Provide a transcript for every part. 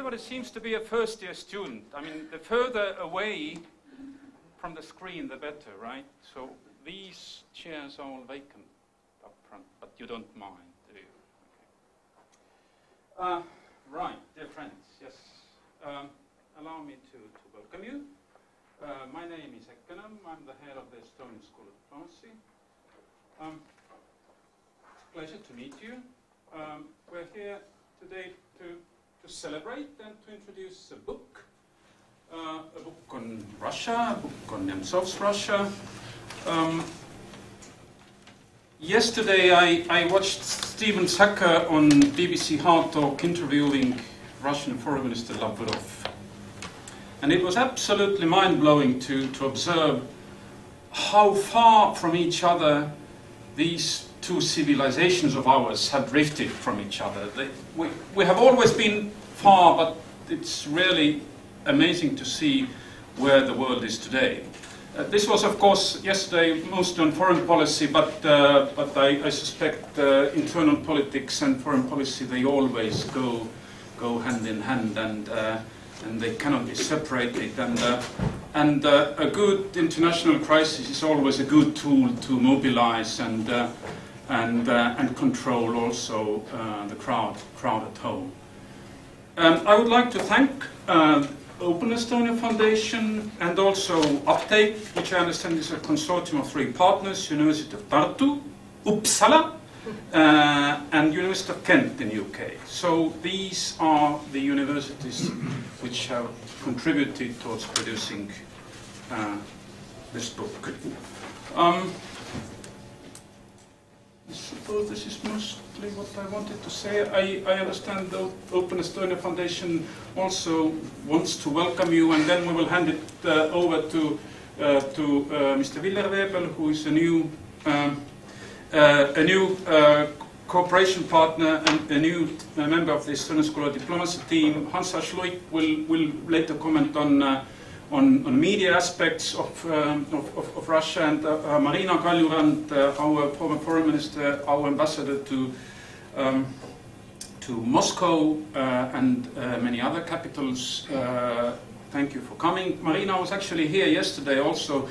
everybody seems to be a first-year student. I mean, the further away from the screen, the better, right? So these chairs are all vacant up front, but you don't mind, do you? Okay. Right, dear friends, yes. Allow me to welcome you. My name is Ekkanen. I'm the head of the Estonian School of Diplomacy. It's a pleasure to meet you. We're here today to celebrate and to introduce a book on Russia, a book on Nemtsov's Russia. Yesterday I watched Stephen Sacker on BBC Hard Talk interviewing Russian Foreign Minister Lavrov. And it was absolutely mind-blowing to observe how far from each other these two civilizations of ours have drifted from each other. We have always been far, but it's really amazing to see where the world is today. This was, of course, yesterday mostly on foreign policy, but I suspect internal politics and foreign policy, they always go hand in hand, and they cannot be separated. And a good international crisis is always a good tool to mobilize and control also the crowd at home. I would like to thank Open Estonia Foundation and also Uptake, which I understand is a consortium of 3 partners: University of Tartu, Uppsala, and University of Kent in UK. So these are the universities which have contributed towards producing this book. I suppose this is mostly what I wanted to say. I understand the Open Estonia Foundation also wants to welcome you, and then we will hand it over to Mr. Villerwebel, who is a new cooperation partner and a new member of the Estonian School of Diplomacy team. Hansa Schluik will later comment on media aspects of Russia, and Marina Kaljurand, our former foreign minister, our ambassador to Moscow and many other capitals. Thank you for coming. Marina was actually here yesterday also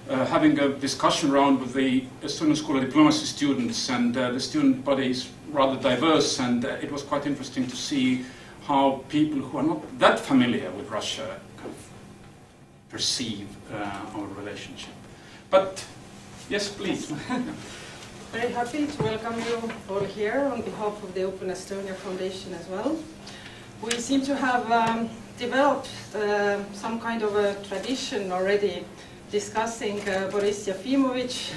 having a discussion round with the Estonian School of Diplomacy students, and the student body is rather diverse, and it was quite interesting to see how people who are not that familiar with Russia kind of perceive our relationship. But yes, please. Very happy to welcome you all here on behalf of the Open Estonia Foundation as well. We seem to have developed some kind of a tradition already discussing Boris Yefimovich,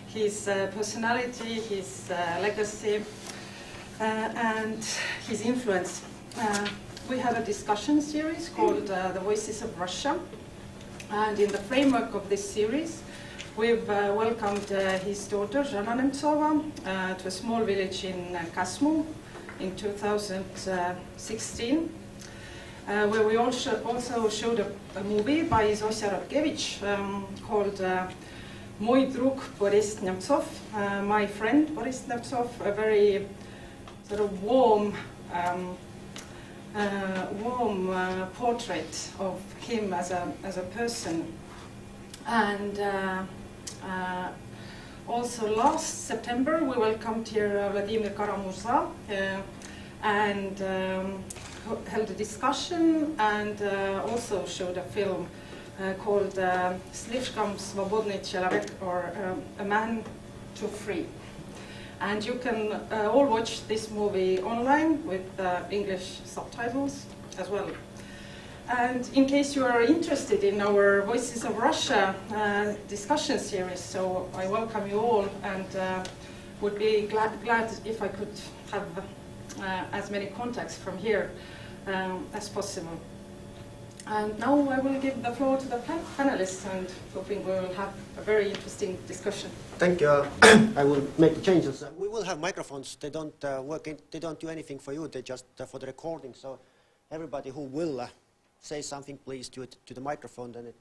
his personality, his legacy, and his influence. We have a discussion series called The Voices of Russia, and in the framework of this series we've welcomed his daughter Zhana Nemtsova to a small village in Kasmu in 2016. Where we also showed a movie by Zosya Radkevich called Moi drug Boris Nemtsov, my friend Boris Nemtsov, a very sort of warm portrait of him as a person. And also last September we welcomed here Vladimir Kara-Murza and held a discussion and also showed a film called Slishkam Svobodny Chelovek, or A Man Too Free. And you can all watch this movie online with English subtitles as well. And in case you are interested in our Voices of Russia discussion series, so I welcome you all, and would be glad if I could have as many contacts from here as possible. And now I will give the floor to the panelists, and hoping we will have a very interesting discussion. Thank you. I will make the changes. We will have microphones. They don't they don't do anything for you. They just for the recording. So everybody who will say something, please do it to the microphone. Then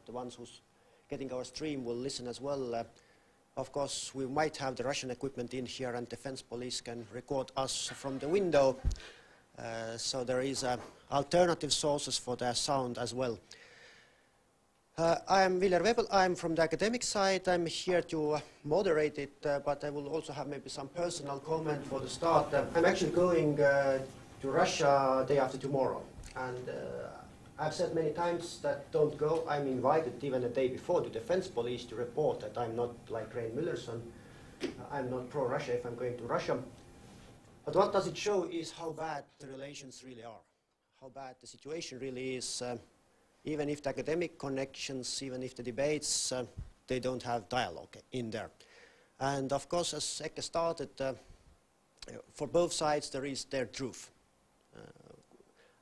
the ones who's getting our stream will listen as well. Of course, we might have the Russian equipment in here, and defense police can record us from the window. So there is alternative sources for their sound as well. I am Viljar Webel. I'm from the academic side. I'm here to moderate it, but I will also have maybe some personal comment for the start. I'm actually going to Russia day after tomorrow, and I've said many times that don't go. I'm invited even a day before to defense police to report that I'm not like Rein Müllerson. I'm not pro-Russia if I'm going to Russia. But what does it show is how bad the relations really are, how bad the situation really is. Even if the academic connections, even if the debates, they don't have dialogue in there. And of course, as Eke started, for both sides there is their truth.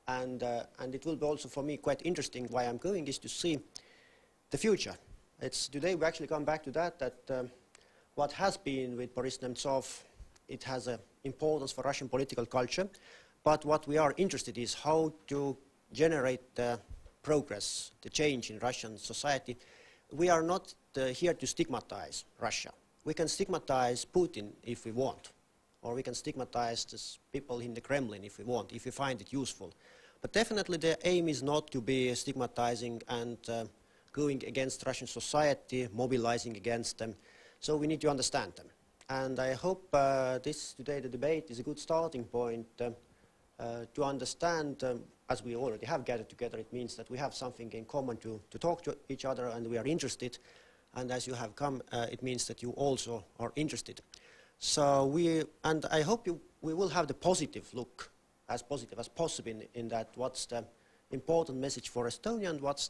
And it will be also for me quite interesting why I'm going is to see the future. Today we actually come back to that what has been with Boris Nemtsov, it has an importance for Russian political culture, but what we are interested in is how to generate the progress, the change in Russian society. We are not here to stigmatize Russia. We can stigmatize Putin if we want, or we can stigmatize the people in the Kremlin if we want, if we find it useful. But definitely the aim is not to be stigmatizing and going against Russian society, mobilizing against them. So we need to understand them. And I hope today the debate is a good starting point to understand, as we already have gathered together, it means that we have something in common to talk to each other and we are interested. And as you have come, it means that you also are interested. So I hope we will have the positive look, as positive as possible in that what's the important message for Estonia and what's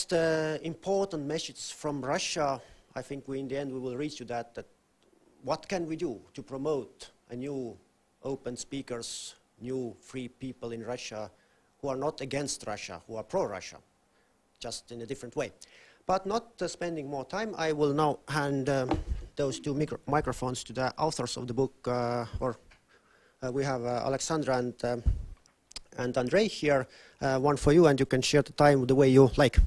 the important message from Russia. I think in the end we will reach to that what can we do to promote a new open speakers, new free people in Russia who are not against Russia, who are pro-Russia, just in a different way. But not spending more time, I will now hand those two microphones to the authors of the book, we have Alexandra and Andrei here, one for you, and you can share the time the way you like.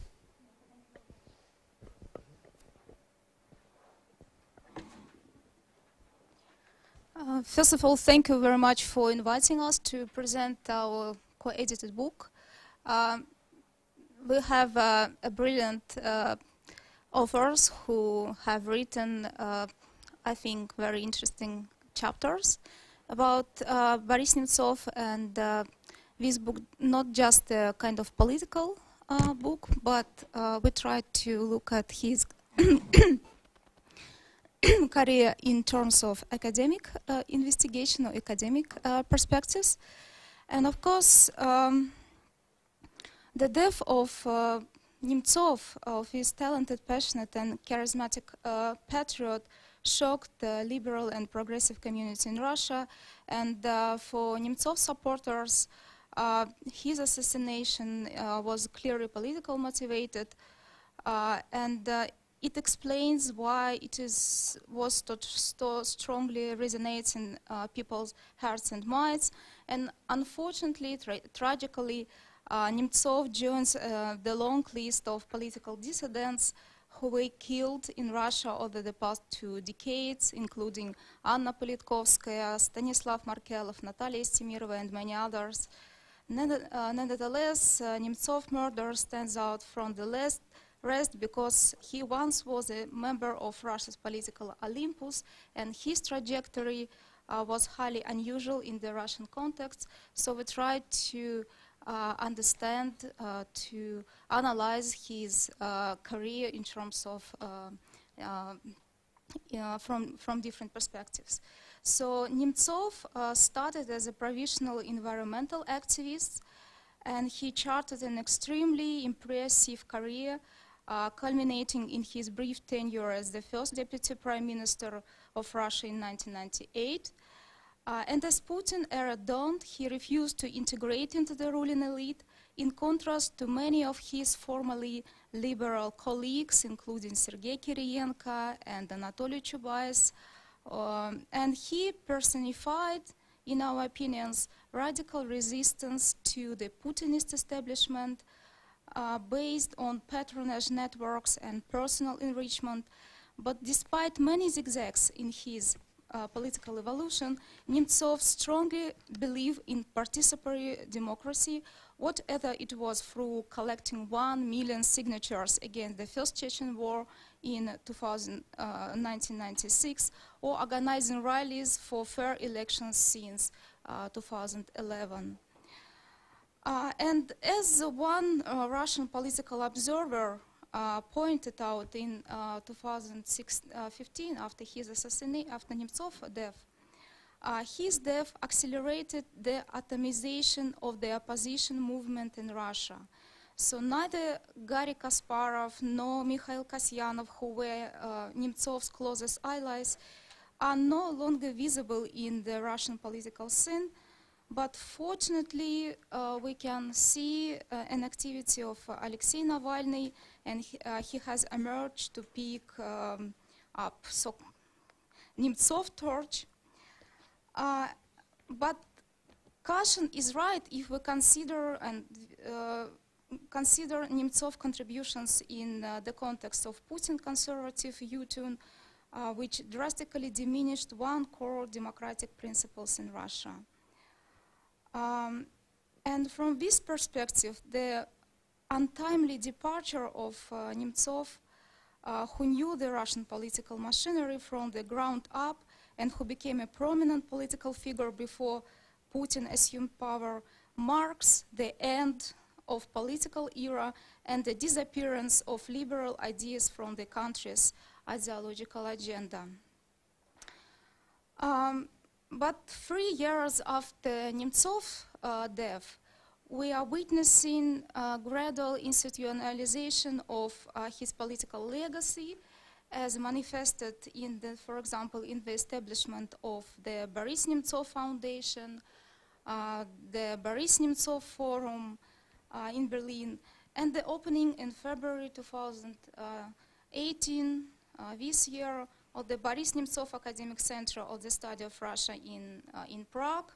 First of all, thank you very much for inviting us to present our co-edited book. We have a brilliant authors who have written, I think, very interesting chapters about Boris Nemtsov, and this book not just a kind of political book, but we try to look at his career in terms of academic investigation or academic perspectives. And of course, the death of Nemtsov, of his talented, passionate and charismatic patriot, shocked the liberal and progressive community in Russia. And for Nemtsov supporters, his assassination was clearly politically motivated, and it explains why it was so strongly resonates in people's hearts and minds. And unfortunately, tragically, Nemtsov joins the long list of political dissidents who were killed in Russia over the past 2 decades, including Anna Politkovskaya, Stanislav Markelov, Natalia Estemirova, and many others. Nevertheless, Nemtsov's murder stands out from the rest because he once was a member of Russia's political Olympus, and his trajectory was highly unusual in the Russian context. So we tried to understand, to analyze his career in terms of from different perspectives. So Nemtsov started as a provisional environmental activist, and he charted an extremely impressive career, culminating in his brief tenure as the first deputy prime minister of Russia in 1998. And as Putin era dawned, he refused to integrate into the ruling elite, in contrast to many of his formerly liberal colleagues, including Sergei Kiriyenko and Anatoly Chubais. And he personified, in our opinions, radical resistance to the Putinist establishment based on patronage networks and personal enrichment. But despite many zigzags in his political evolution, Nemtsov strongly believed in participatory democracy, whatever it was through collecting 1 million signatures against the First Chechen War in 1996, or organizing rallies for fair elections since 2011. And as one Russian political observer pointed out in 2015, after his assassination, after Nemtsov's death, his death accelerated the atomization of the opposition movement in Russia. So neither Garry Kasparov nor Mikhail Kasyanov, who were Nemtsov's closest allies, are no longer visible in the Russian political scene. But fortunately, we can see an activity of Alexei Navalny, and he has emerged to pick up so Nemtsov torch. But caution is right if we consider consider Nemtsov contributions in the context of Putin conservative U-turn, which drastically diminished one core democratic principles in Russia. And from this perspective, the untimely departure of Nemtsov, who knew the Russian political machinery from the ground up and who became a prominent political figure before Putin assumed power, marks the end of political era and the disappearance of liberal ideas from the country's ideological agenda. But 3 years after Nemtsov's death, we are witnessing a gradual institutionalization of his political legacy, as manifested in the, for example, in the establishment of the Boris Nemtsov Foundation, the Boris Nemtsov Forum in Berlin, and the opening in February 2018, this year, of the Boris Nemtsov Academic Center of the Study of Russia in Prague,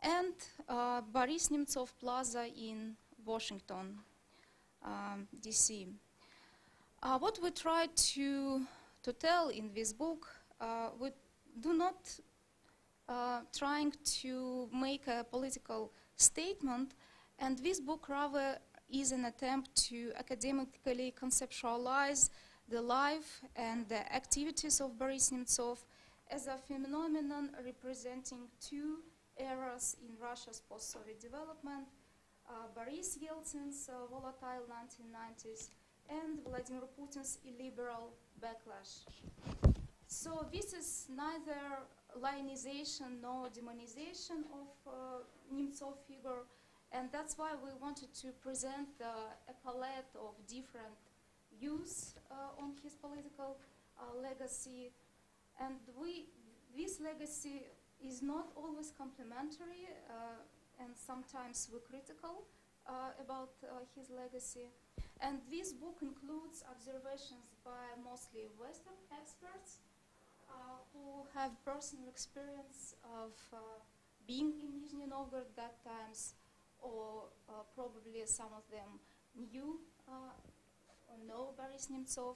and Boris Nemtsov Plaza in Washington, DC. What we try to tell in this book, we do not trying to make a political statement, and this book rather is an attempt to academically conceptualize the life and the activities of Boris Nemtsov as a phenomenon representing 2 eras in Russia's post-Soviet development, Boris Yeltsin's volatile 1990s and Vladimir Putin's illiberal backlash. So this is neither lionization nor demonization of Nemtsov figure, and that's why we wanted to present a palette of different views on his political legacy. And this legacy is not always complementary, and sometimes we're critical about his legacy. And this book includes observations by mostly Western experts who have personal experience of being in Nizhny Novgorod at that times, or probably some of them knew or know Boris Nemtsov.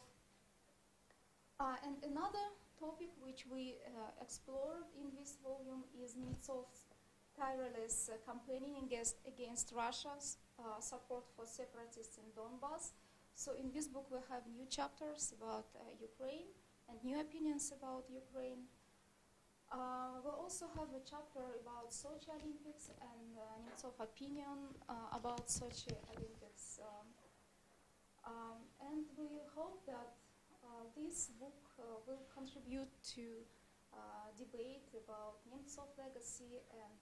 And another topic which we explored in this volume is Nemtsov's tireless campaigning against Russia's support for separatists in Donbass. So in this book we have new chapters about Ukraine and new opinions about Ukraine. We also have a chapter about Sochi Olympics and Nemtsov opinion about Sochi Olympics. And we hope that this book will contribute to debate about Nemtsov legacy and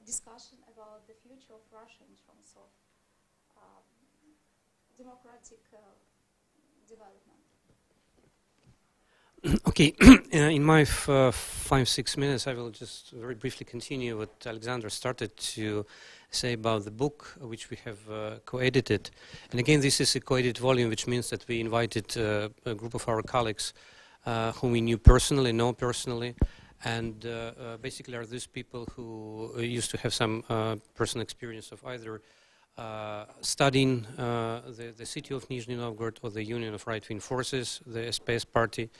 discussion about the future of Russia in terms of democratic development. Okay, in my 5-6 minutes, I will just very briefly continue what Alexander started to say about the book, which we have co-edited. And again, this is a co-edited volume, which means that we invited a group of our colleagues whom we know personally, and basically are these people who used to have some personal experience of either studying the city of Nizhny Novgorod or the Union of Right-Wing Forces, the SPS party,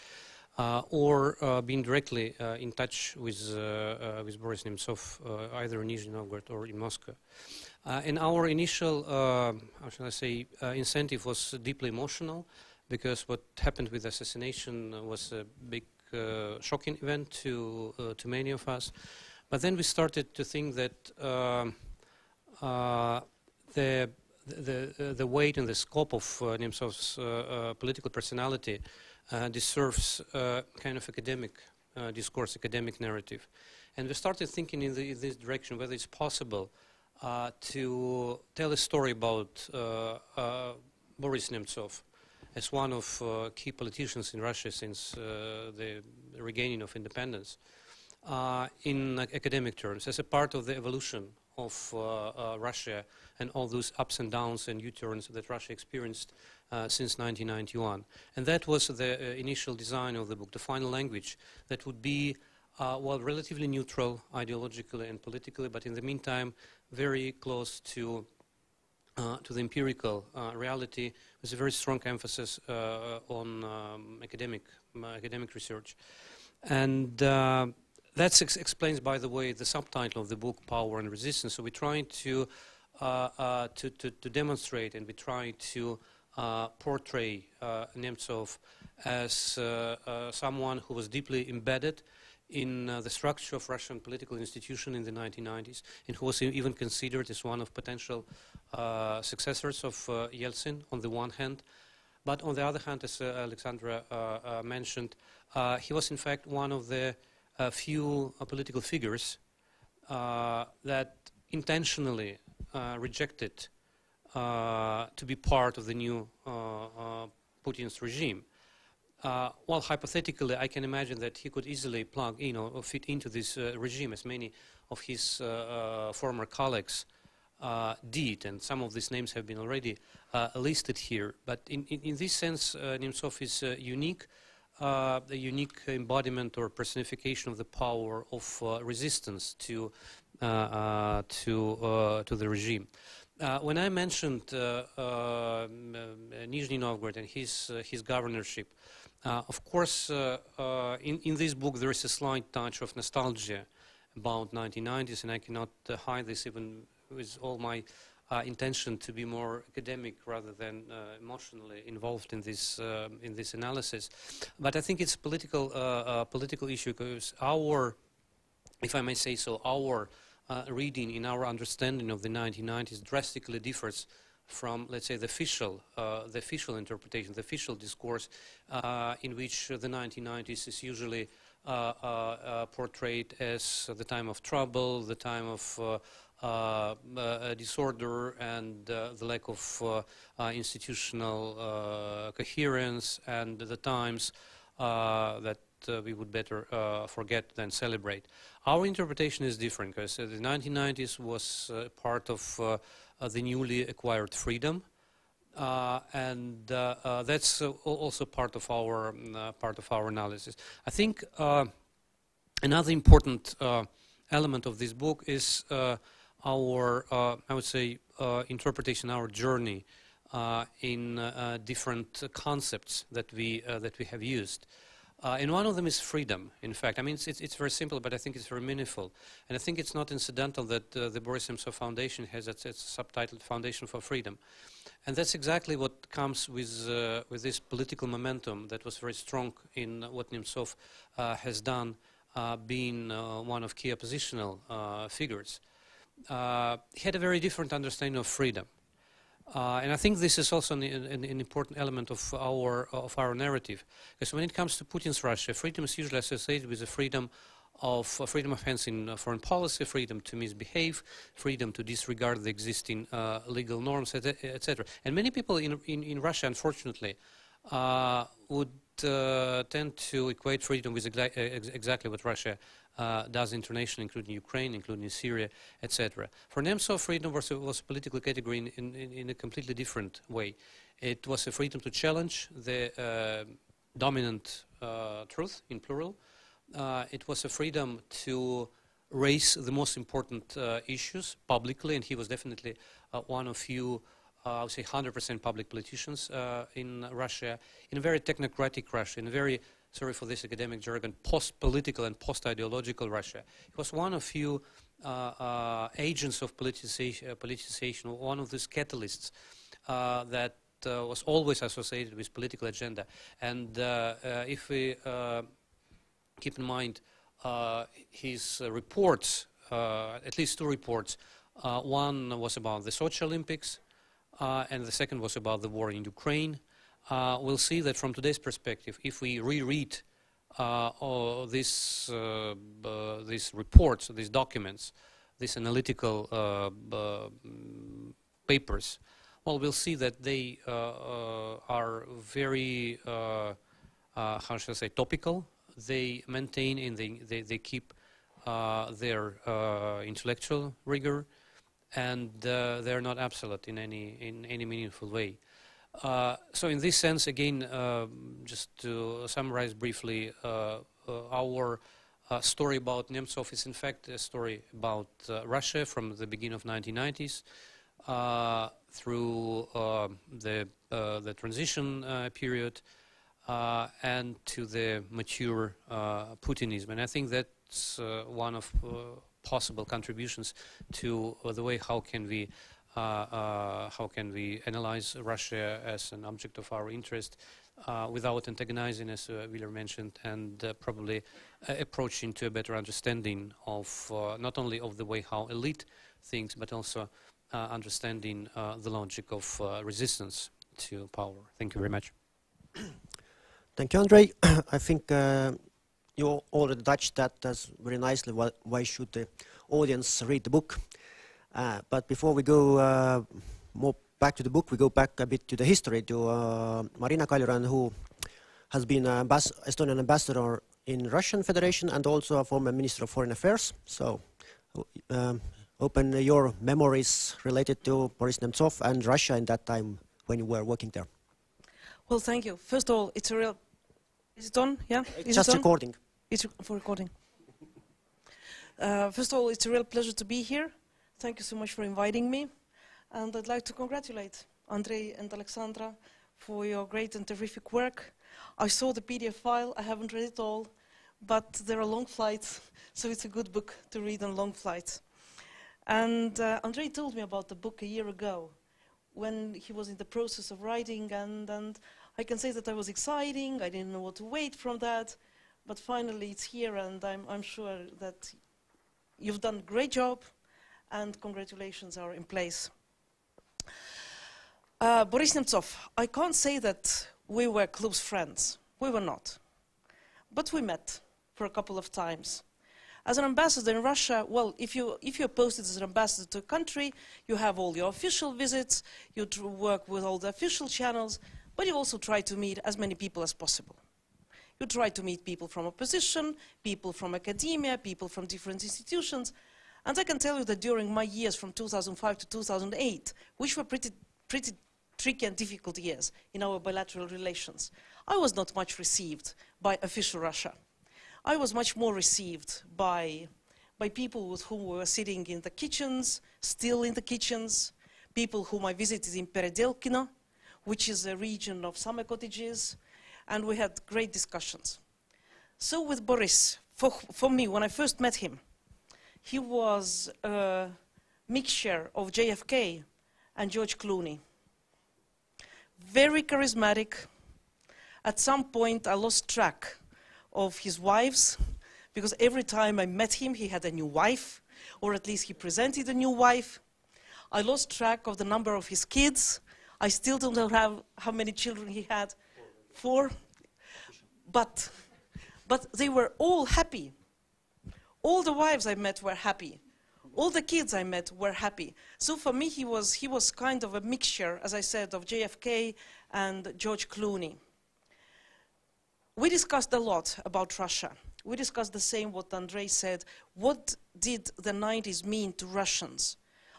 or being directly in touch with Boris Nemtsov, either in Nizhny Novgorod or in Moscow. And our initial, how shall I say, incentive was deeply emotional, because what happened with the assassination was a big shocking event to many of us. But then we started to think that the weight and the scope of Nemtsov's political personality deserves kind of academic discourse, academic narrative. And we started thinking in this direction, whether it's possible to tell a story about Boris Nemtsov as one of key politicians in Russia since the regaining of independence, in academic terms, as a part of the evolution of Russia and all those ups and downs and U-turns that Russia experienced since 1991. And that was the initial design of the book, the final language that would be, well, relatively neutral ideologically and politically, but in the meantime very close to the empirical reality, with a very strong emphasis on academic research. And that explains, by the way, the subtitle of the book, Power and Resistance. So we're trying to demonstrate, and we try to portray Nemtsov as someone who was deeply embedded in the structure of Russian political institution in the 1990s, and who was even considered as one of potential successors of Yeltsin on the one hand. But on the other hand, as Alexandra mentioned, he was in fact one of the few political figures that intentionally rejected to be part of the new Putin's regime. Well, hypothetically, I can imagine that he could easily plug in or fit into this regime, as many of his former colleagues did, and some of these names have been already listed here. But in this sense, Nemtsov is unique, a unique embodiment or personification of the power of resistance to the regime. When I mentioned Nizhny Novgorod and his governorship, of course, in this book there is a slight touch of nostalgia about 1990s, and I cannot hide this, even with all my intention to be more academic rather than emotionally involved in this analysis. But I think it's a political issue, because our, if I may say so, our reading in our understanding of the 1990s drastically differs from, let's say, the official interpretation, the official discourse, in which the 1990s is usually portrayed as the time of trouble, the time of disorder, and the lack of institutional coherence, and the times that we would better forget than celebrate. Our interpretation is different, because the 1990s was part of the newly acquired freedom, and that's also part of our analysis. I think another important element of this book is our, I would say, interpretation, our journey in different concepts that we have used. And one of them is freedom, in fact. I mean, it's very simple, but I think it's very meaningful. And I think it's not incidental that the Boris Nemtsov Foundation has its subtitled Foundation for Freedom. And that's exactly what comes with this political momentum that was very strong in what Nemtsov has done, being one of key oppositional figures. He had a very different understanding of freedom. And I think this is also an important element of our narrative, because when it comes to Putin's Russia, freedom is usually associated with the freedom of hands in foreign policy, freedom to misbehave, freedom to disregard the existing legal norms, etc. And many people in Russia, unfortunately, would tend to equate freedom with exactly what Russia does internationally, including Ukraine, including Syria, etc. For Nemtsov, freedom was a political category in a completely different way. It was a freedom to challenge the dominant truth, in plural. It was a freedom to raise the most important issues publicly, and he was definitely one of few, I would say, 100% public politicians in Russia, in a very technocratic Russia, in a very sorry for this academic jargon, post-political and post-ideological Russia. It was one of few agents of politicization, one of those catalysts that was always associated with political agenda. And if we keep in mind his reports, at least two reports, one was about the Sochi Olympics, and the second was about the war in Ukraine. We'll see that from today's perspective, if we reread these reports, these documents, these analytical papers, well, we'll see that they are very, how should I say, topical. They maintain and they keep their intellectual rigor, and they're not absolute in any meaningful way. So in this sense, again, just to summarize briefly, our story about Nemtsov is in fact a story about Russia from the beginning of 1990s through the transition period and to the mature Putinism. And I think that's one of possible contributions to the way how can we analyze Russia as an object of our interest without antagonizing, as Wheeler mentioned, and probably approaching to a better understanding of not only of the way how elite thinks, but also understanding the logic of resistance to power. Thank you very much. Thank you, Andrei. I think you already touched that very nicely. Why should the audience read the book? But before we go more back to the book, we go back a bit to the history, to Marina Kaljuran, who has been Estonian ambassador in Russian Federation and also a former Minister of Foreign Affairs. So open your memories related to Boris Nemtsov and Russia in that time when you were working there. Well, thank you. First of all, it's a real... Is it on? Yeah? It's just recording. It's for recording. First of all, it's a real pleasure to be here. Thank you so much for inviting me. And I'd like to congratulate Andrei and Alexandra for your great and terrific work. I saw the PDF file. I haven't read it all, but there are long flights, so it's a good book to read on long flights. And Andrei told me about the book a year ago when he was in the process of writing, and I can say that I was exciting. I didn't know what to wait from that, but finally it's here, and I'm sure that you've done a great job, and congratulations are in place. Boris Nemtsov, I can't say that we were close friends. We were not. But we met for a couple of times. As an ambassador in Russia, well, if you're posted as an ambassador to a country, you have all your official visits, you work with all the official channels, but you also try to meet as many people as possible. You try to meet people from opposition, people from academia, people from different institutions. And I can tell you that during my years from 2005 to 2008, which were pretty tricky and difficult years in our bilateral relations, I was not much received by official Russia. I was much more received by people with whom we were sitting in the kitchens, still in the kitchens, people whom I visited in Peredelkino, which is a region of summer cottages, and we had great discussions. So with Boris, for me, when I first met him, he was a mixture of JFK and George Clooney. Very charismatic. At some point, I lost track of his wives, because every time I met him, he had a new wife, or at least he presented a new wife. I lost track of the number of his kids. I still don't know how many children he had. 4. But they were all happy. All the wives I met were happy. All the kids I met were happy. So for me, he was kind of a mixture, as I said, of JFK and George Clooney. We discussed a lot about Russia. We discussed the same what Andrei said. What did the 90s mean to Russians?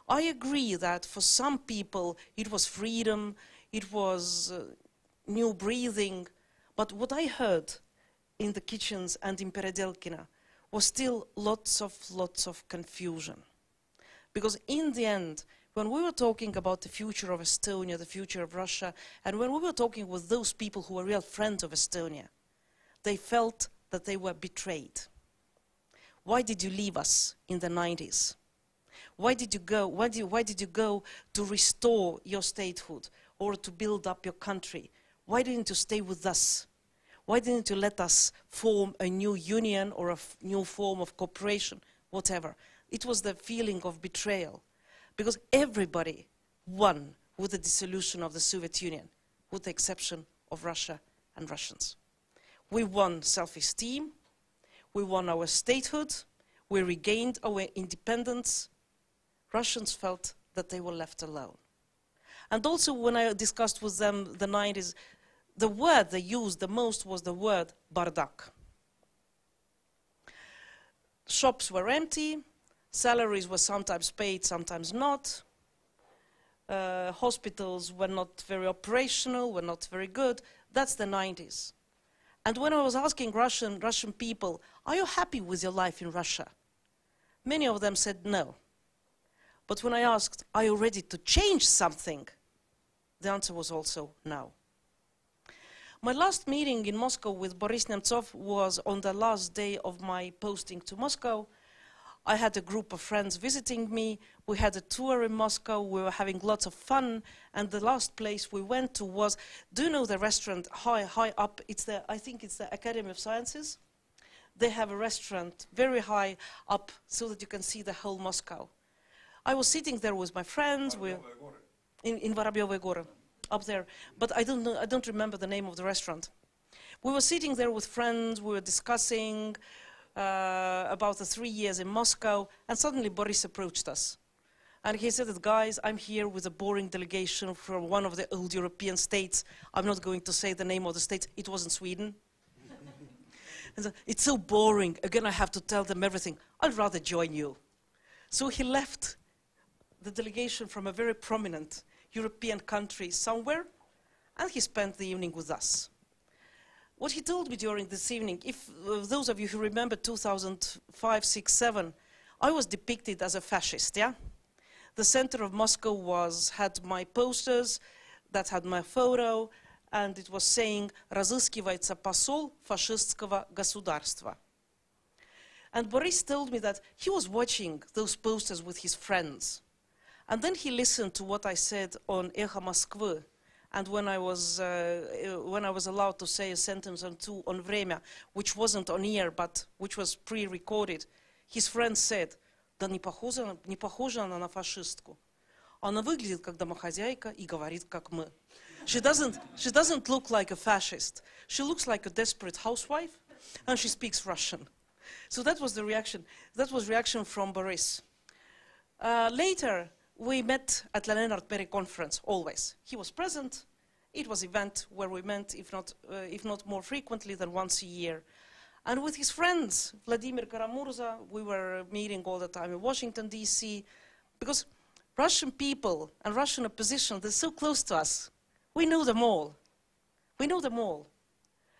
I agree that for some people it was freedom, it was new breathing, but what I heard in the kitchens and in Peredelkina was still lots of confusion. Because in the end, when we were talking about the future of Estonia, the future of Russia, and when we were talking with those people who were real friends of Estonia, They felt that they were betrayed. Why did you leave us in the 90s? Why did you go? Why did you go to restore your statehood or to build up your country? Why didn't you stay with us? Why didn't you let us form a new union or a new form of cooperation, whatever? It was the feeling of betrayal, because everybody won with the dissolution of the Soviet Union, with the exception of Russia and Russians. We won self-esteem, we won our statehood, we regained our independence. Russians felt that they were left alone. And also when I discussed with them the 90s, the word they used the most was the word bardak. Shops were empty, salaries were sometimes paid, sometimes not. Hospitals were not very operational, were not very good. That's the 90s. And when I was asking Russian people, are you happy with your life in Russia? Many of them said no. But when I asked, are you ready to change something? The answer was also no. My last meeting in Moscow with Boris Nemtsov was on the last day of my posting to Moscow. I had a group of friends visiting me. We had a tour in Moscow. We were having lots of fun. And the last place we went to was, do you know the restaurant high up? I think it's the Academy of Sciences. They have a restaurant very high up so that you can see the whole Moscow. I was sitting there with my friends. In Vorobyovy Gory, up there. But I don't remember the name of the restaurant. We were sitting there with friends. We were discussing about the 3 years in Moscow, and suddenly Boris approached us. And he said that, guys, I'm here with a boring delegation from one of the old European states. I'm not going to say the name of the state. It wasn't Sweden. And so, it's so boring. Again, I have to tell them everything. I'd rather join you. So he left the delegation from a very prominent European country somewhere, and he spent the evening with us. What he told me during this evening, if those of you who remember 2005, 6, 7, I was depicted as a fascist, yeah? The center of Moscow had my posters that had my photo, and it was saying, «Разыскивается посол фашистского государства». And Boris told me that he was watching those posters with his friends. And then he listened to what I said on Echo Moskvы. And when I was allowed to say a sentence or two on Vremya, which wasn't on air, but which was pre-recorded, his friend said, «Да не похожа она на фашистку. Она выглядит как домохозяйка и говорит как мы». She doesn't look like a fascist. She looks like a desperate housewife, and she speaks Russian. So that was the reaction. That was reaction from Boris. Later, we met at the Lennart Meri conference, always. He was present. It was an event where we met, if not more frequently than once a year. And with his friends, Vladimir Karamurza, we were meeting all the time in Washington, D.C., because Russian people and Russian opposition, they're so close to us. We know them all. We know them all.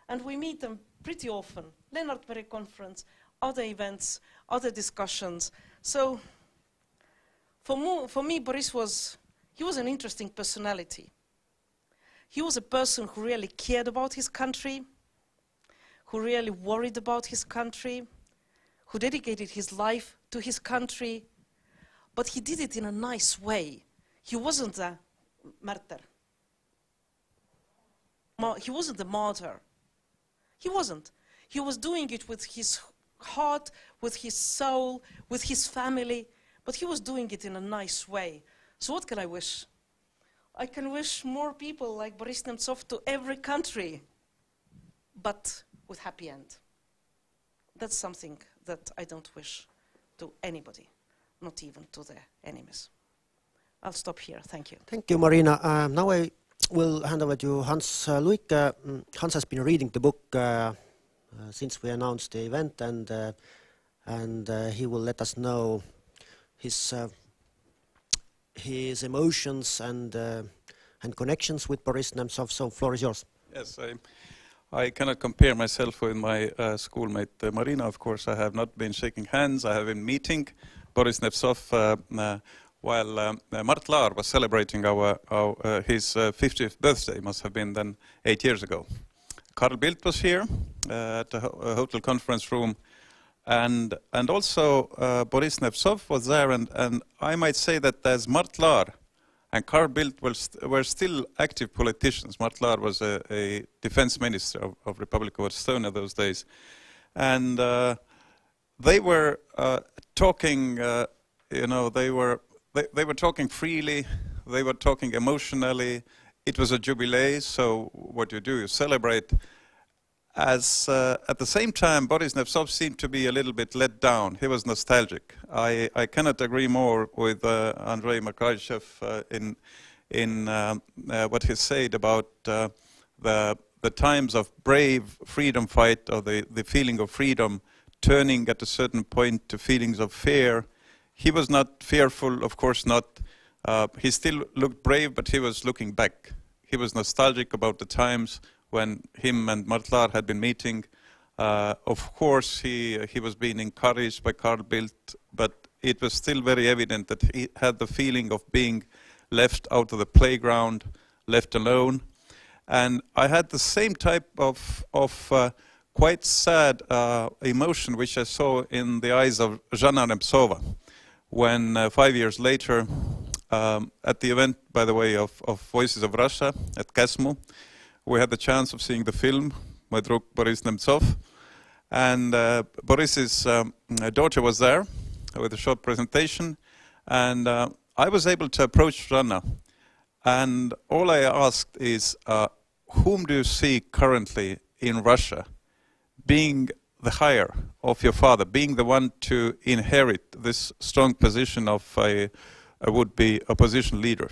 And we meet them pretty often. Lennart Meri conference, other events, other discussions. So for me, Boris was an interesting personality. He was a person who really cared about his country, who really worried about his country, who dedicated his life to his country, but he did it in a nice way. He wasn't a martyr. He wasn't a martyr. He wasn't. He was doing it with his heart, with his soul, with his family, but he was doing it in a nice way. So what can I wish? I can wish more people like Boris Nemtsov to every country, but with happy end. That's something that I don't wish to anybody, not even to their enemies. I'll stop here. Thank you. Thank you, Marina. Now I will hand over to Hans Luik. Hans has been reading the book since we announced the event, and he will let us know his emotions and connections with Boris Nemtsov. So, floor is yours. Yes, I cannot compare myself with my schoolmate Marina. Of course, I have not been shaking hands. I have been meeting Boris Nemtsov while Mart Laar was celebrating his 50th birthday. Must have been then 8 years ago. Carl Bildt was here. at a hotel conference room. And also Boris Nemtsov was there, and I might say that as Mart Laar and Carl Bildt were still active politicians. Mart Laar was a defense minister of Republic of Estonia those days. And they were talking, they were talking freely, they were talking emotionally. It was a jubilee, so what you do, you celebrate. As at the same time, Boris Nemtsov seemed to be a little bit let down. He was nostalgic. I cannot agree more with Andrei Makarchev in what he said about the times of brave freedom fight, or the feeling of freedom turning at a certain point to feelings of fear. He was not fearful, of course not. He still looked brave, but he was looking back. He was nostalgic about the times when him and Mart Laar had been meeting. Of course, he was being encouraged by Carl Bildt, but it was still very evident that he had the feeling of being left out of the playground, left alone. And I had the same type of quite sad emotion which I saw in the eyes of Zhana Nemtsova when 5 years later, at the event, by the way, of Voices of Russia at Kasmu, we had the chance of seeing the film, my drug Boris Nemtsov, and Boris's daughter was there with a short presentation, and I was able to approach Zhana, and all I asked is, whom do you see currently in Russia being the heir of your father, being the one to inherit this strong position of a would-be opposition leader?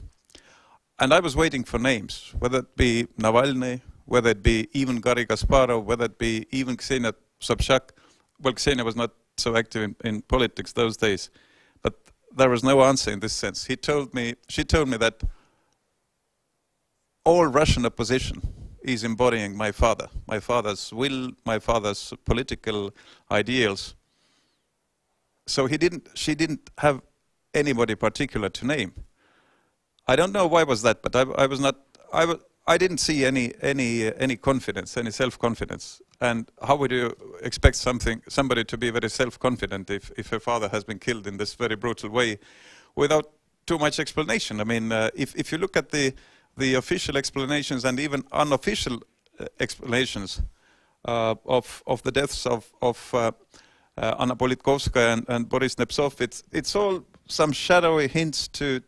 And I was waiting for names, whether it be Navalny, whether it be even Garry Kasparov, whether it be even Ksenia Sobchak. Well, Ksenia was not so active in politics those days, but there was no answer in this sense. She told me that all Russian opposition is embodying my father, my father's will, my father's political ideals. So she didn't have anybody particular to name. I don't know why was that, but I didn't see any confidence, any self-confidence. And how would you expect somebody to be very self-confident if her father has been killed in this very brutal way without too much explanation? I mean, if you look at the official explanations and even unofficial explanations of the deaths of Anna Politkovskaya and Boris Nemtsov, it's all some shadowy hints to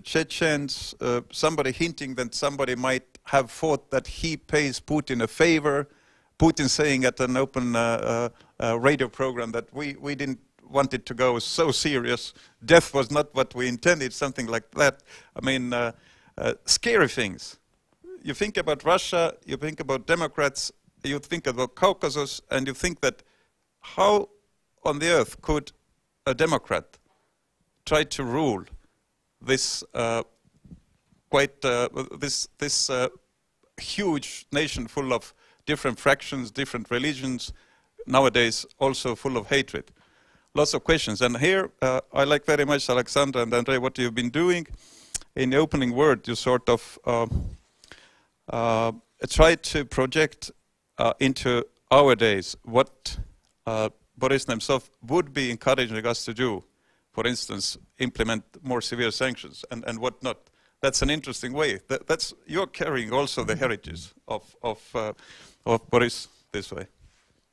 Chechens, somebody hinting that somebody might have thought that he pays Putin a favor, Putin saying at an open radio program that we didn't want it to go so serious, death was not what we intended, something like that. I mean, scary things. You think about Russia, you think about Democrats, you think about Caucasus, and you think that how on the earth could a Democrat try to rule this this huge nation full of different fractions, different religions, nowadays also full of hatred. Lots of questions. And here I like very much, Alexandra and Andrei, what you've been doing. In the opening word, you sort of try to project into our days what Boris Nemtsov would be encouraging us to do. For instance, implement more severe sanctions and whatnot. That's an interesting way. You're carrying also the heritage of Boris this way.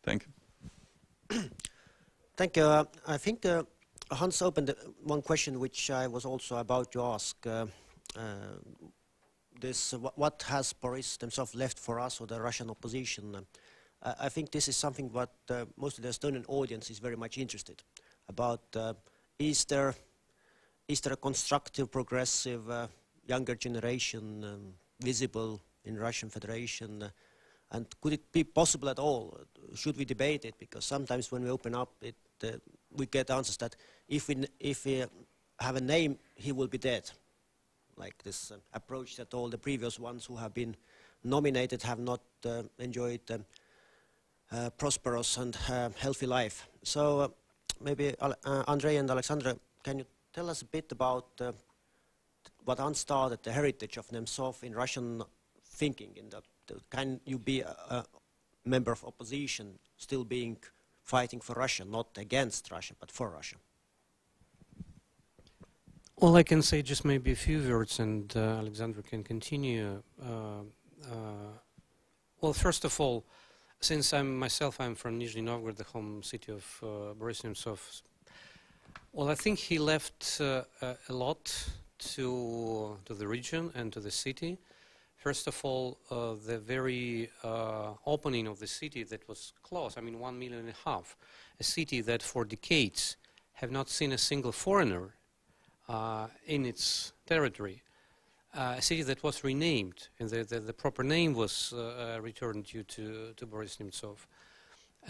Thank you. Thank you. I think Hans opened one question which I was also about to ask. What has Boris Nemtsov left for us or the Russian opposition? I think this is something what most of the Estonian audience is very much interested about. Is there a constructive, progressive, younger generation visible in Russian Federation? And could it be possible at all? Should we debate it? Because sometimes when we open up it, we get answers that if we have a name, he will be dead. Like this approach that all the previous ones who have been nominated have not enjoyed prosperous and healthy life. So maybe Andrei and Alexandra, can you tell us a bit about what Hans started, the heritage of Nemtsov in Russian thinking? Can you be member of opposition still being fighting for Russia, not against Russia, but for Russia? Well, I can say just maybe a few words, and Alexander can continue. Well, first of all, since I'm from Nizhny Novgorod, the home city of Boris Nemtsov, well, I think he left a lot to the region and to the city. First of all, the very opening of the city that was closed, I mean 1.5 million, a city that for decades have not seen a single foreigner in its territory, a city that was renamed, and the proper name was returned due to Boris Nemtsov.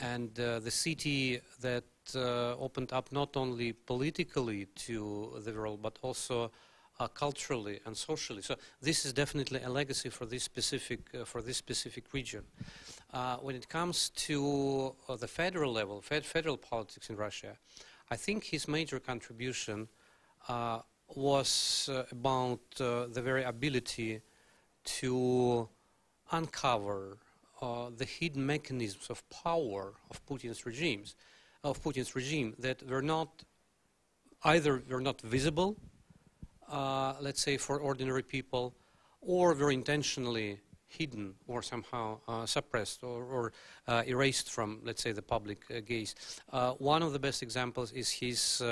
And the city that opened up not only politically to the world, but also culturally and socially. So this is definitely a legacy for this specific region. When it comes to the federal level, federal politics in Russia, I think his major contribution was about the very ability to uncover the hidden mechanisms of power of Putin's regime that were not visible, let's say, for ordinary people, or were intentionally hidden or somehow suppressed or erased from, let's say, the public gaze. One of the best examples is his,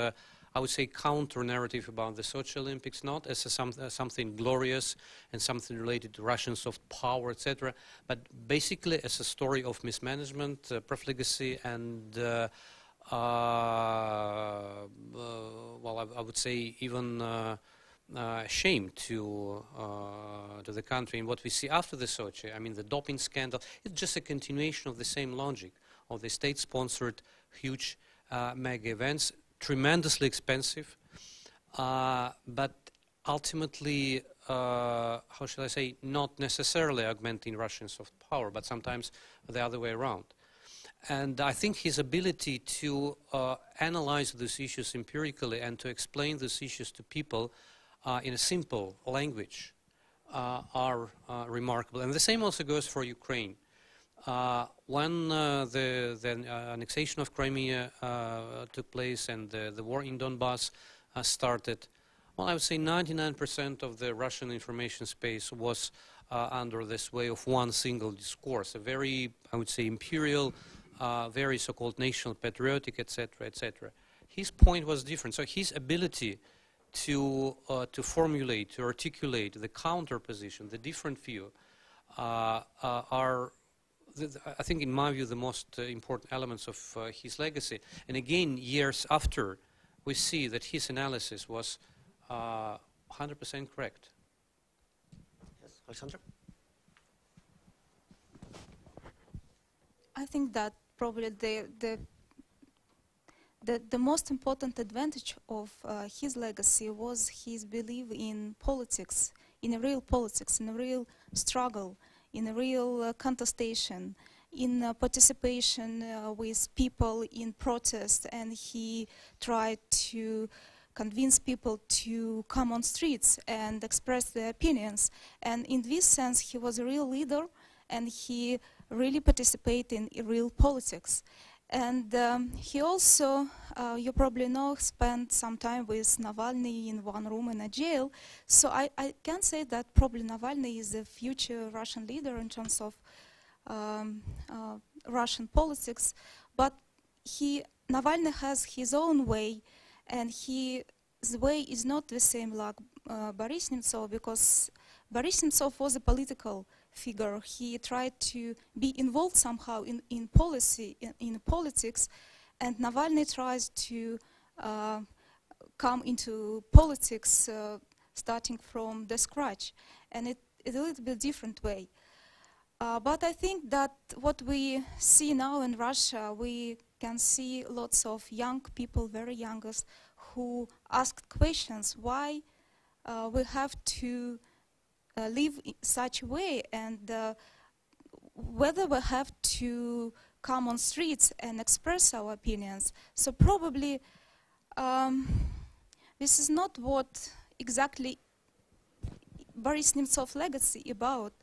I would say, counter-narrative about the Sochi Olympics, not as something glorious and something related to Russian soft power, etc., but basically as a story of mismanagement, profligacy, and well, I would say even shame to the country. And what we see after the Sochi, I mean, the doping scandal, it's just a continuation of the same logic of the state-sponsored huge mega events, tremendously expensive, but ultimately, how should I say, not necessarily augmenting Russian soft power, but sometimes the other way around. And I think his ability to analyze these issues empirically and to explain these issues to people in a simple language are remarkable. And the same also goes for Ukraine. When the annexation of Crimea took place and the war in Donbass started, well, I would say 99% of the Russian information space was under the sway of one single discourse, a very, I would say, imperial, very so-called national patriotic, etc., etc. His point was different. So his ability to formulate, to articulate the counter position, the different view, are, I think, in my view, the most important elements of his legacy. And again, years after, we see that his analysis was 100% correct. Yes, Alexandra? I think that probably the most important advantage of his legacy was his belief in politics, in a real politics, in a real struggle, in a real contestation, in participation with people in protest, and he tried to convince people to come on streets and express their opinions. And in this sense, he was a real leader, and he really participated in real politics. And he also, you probably know, spent some time with Navalny in one room in a jail. So I can say that probably Navalny is the future Russian leader in terms of Russian politics. But Navalny has his own way, and his way is not the same like Boris Nemtsov, because Boris Nemtsov was a political figure. He tried to be involved somehow in politics, and Navalny tries to come into politics starting from the scratch, and it's a little bit different way. But I think that what we see now in Russia, we can see lots of young people, very youngest, who ask questions why we have to live in such a way, and whether we have to come on streets and express our opinions. So probably this is not what exactly Boris Nemtsov legacy about,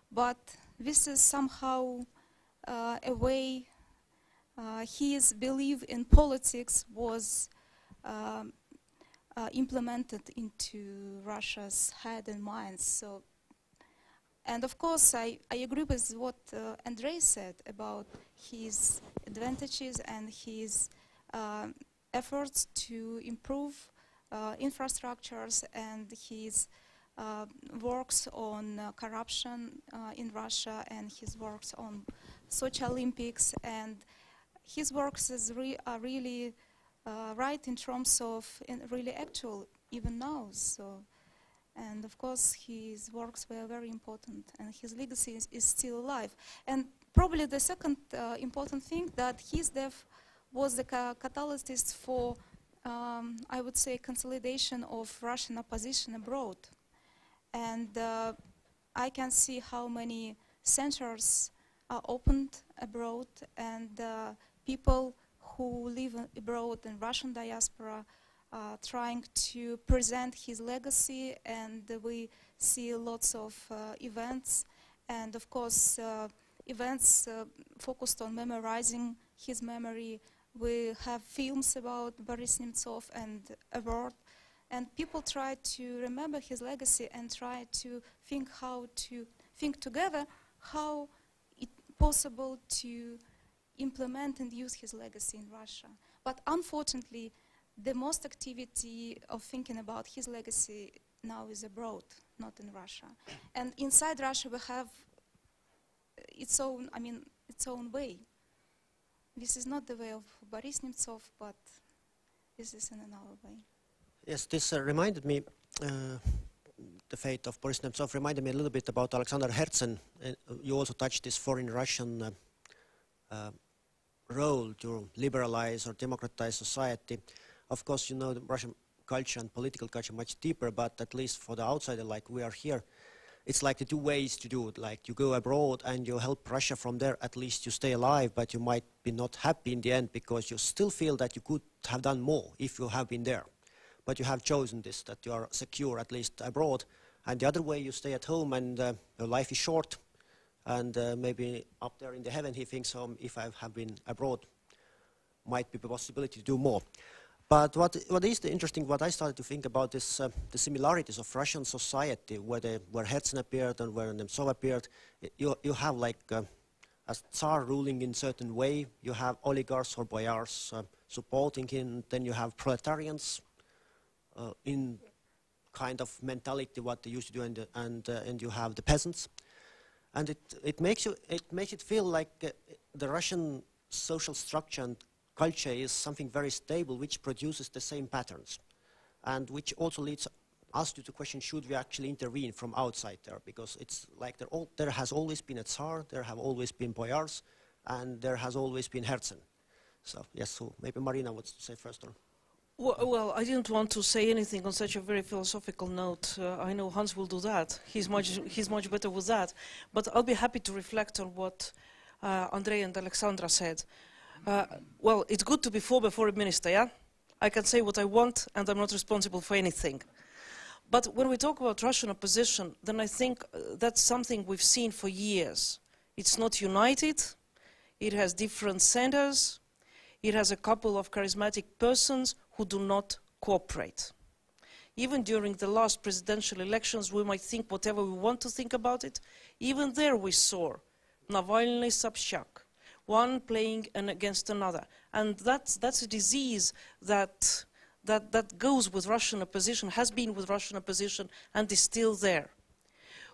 but this is somehow a way his belief in politics was implemented into Russia's head and mind. So, and of course, I agree with what Andrei said about his advantages and his efforts to improve infrastructures and his works on corruption in Russia and his works on Sochi Olympics, and his works are really right in terms of really actual even now. So, and of course his works were very important and his legacy is still alive. And probably the second important thing, that his death was the catalyst for I would say consolidation of Russian opposition abroad. And I can see how many centers are opened abroad, and people who live abroad in Russian diaspora are trying to present his legacy, and we see lots of events, and of course events focused on memorizing his memory. We have films about Boris Nemtsov and award, and people try to remember his legacy and try to think together how it's possible to implement and use his legacy in Russia. But unfortunately, the most activity of thinking about his legacy now is abroad, not in Russia. And inside Russia, we have its own, its own way. This is not the way of Boris Nemtsov, but this is in another way. Yes, this reminded me, the fate of Boris Nemtsov reminded me a little bit about Alexander Herzen. You also touched this foreign Russian role to liberalize or democratize society. Of course, you know the Russian culture and political culture much deeper, but at least for the outsider like we are here, it's like the two ways to do it. Like you go abroad and you help Russia from there, at least you stay alive, but you might be not happy in the end because you still feel that you could have done more if you have been there. But you have chosen this, that you are secure at least abroad. And the other way, you stay at home and your life is short. And maybe up there in the heaven he thinks, if I have been abroad, might be the possibility to do more. But what is the interesting, what I started to think about is the similarities of Russian society, where Herzen appeared and where Nemtsov appeared. You have like a Tsar ruling in a certain way, you have oligarchs or boyars supporting him, then you have proletarians in kind of mentality what they used to do, and you have the peasants. And it makes it feel like the Russian social structure and culture is something very stable, which produces the same patterns, and which also leads us to the question: should we actually intervene from outside there? Because it's like there has always been a Tsar, there have always been boyars, and there has always been Herzen. So yes, so maybe Marina would say first. Or well, I didn't want to say anything on such a very philosophical note. I know Hans will do that. He's much better with that. But I'll be happy to reflect on what Andrei and Alexandra said. Well, it's good to be former foreign minister, yeah? I can say what I want, and I'm not responsible for anything. But when we talk about Russian opposition, then I think that's something we've seen for years. It's not united. It has different centers. It has a couple of charismatic persons who do not cooperate. Even during the last presidential elections, we might think whatever we want to think about it. Even there we saw Navalny, Sobchak, one playing against another. And that's a disease that goes with Russian opposition, has been with Russian opposition, and is still there.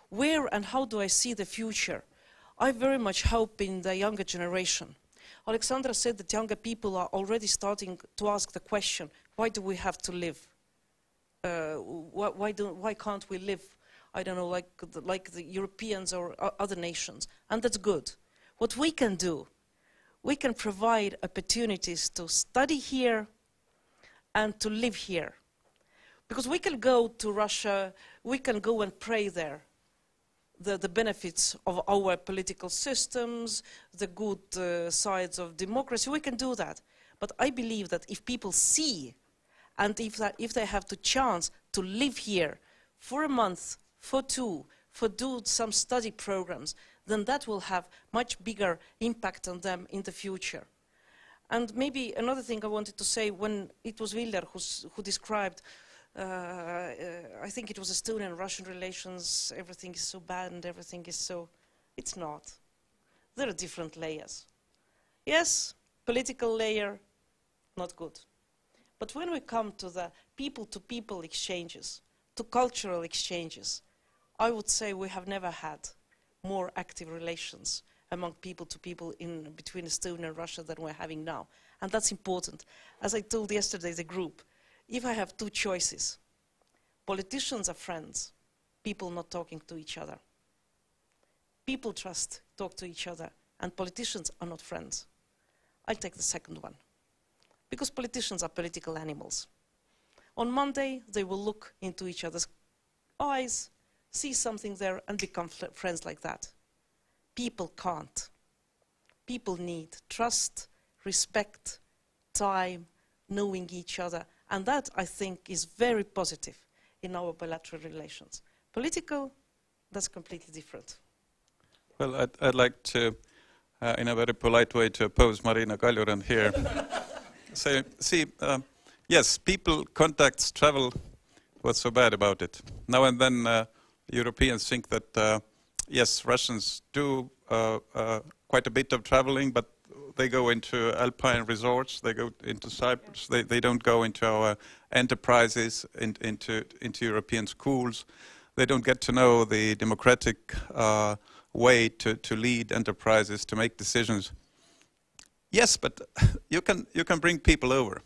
Where and how do I see the future? I very much hope in the younger generation. Alexandra said that younger people are already starting to ask the question, why do we have to live? Why can't we live, I don't know, like the Europeans or other nations? And that's good. What we can do, we can provide opportunities to study here and to live here. Because we can go to Russia, we can go and pray there. The benefits of our political systems, the good sides of democracy, we can do that. But I believe that if people see, and if they have the chance to live here for a month, for two, for do some study programs, then that will have much bigger impact on them in the future. And maybe another thing I wanted to say, when it was Viljar who described, I think it was Estonian-Russian relations, everything is so bad and everything is so, it's not. There are different layers. Yes, political layer, not good. But when we come to the people-to-people exchanges, to cultural exchanges, I would say we have never had more active relations among people-to-people in between Estonia and Russia than we're having now. And that's important. As I told yesterday the group, if I have two choices, politicians are friends, people not talking to each other. People talk to each other, and politicians are not friends. I'll take the second one, because politicians are political animals. On Monday, they will look into each other's eyes, see something there, and become friends like that. People can't. People need trust, respect, time, knowing each other, and that, I think, is very positive in our bilateral relations. Political, that's completely different. Well, I'd like to, in a very polite way, to oppose Marina Kaljuran here. So, see, yes, people, contacts, travel, what's so bad about it? Now and then Europeans think that, yes, Russians do quite a bit of traveling, but they go into alpine resorts, they go into Cyprus, they don't go into our enterprises, into European schools. They don't get to know the democratic way to lead enterprises, to make decisions. Yes, but you can bring people over,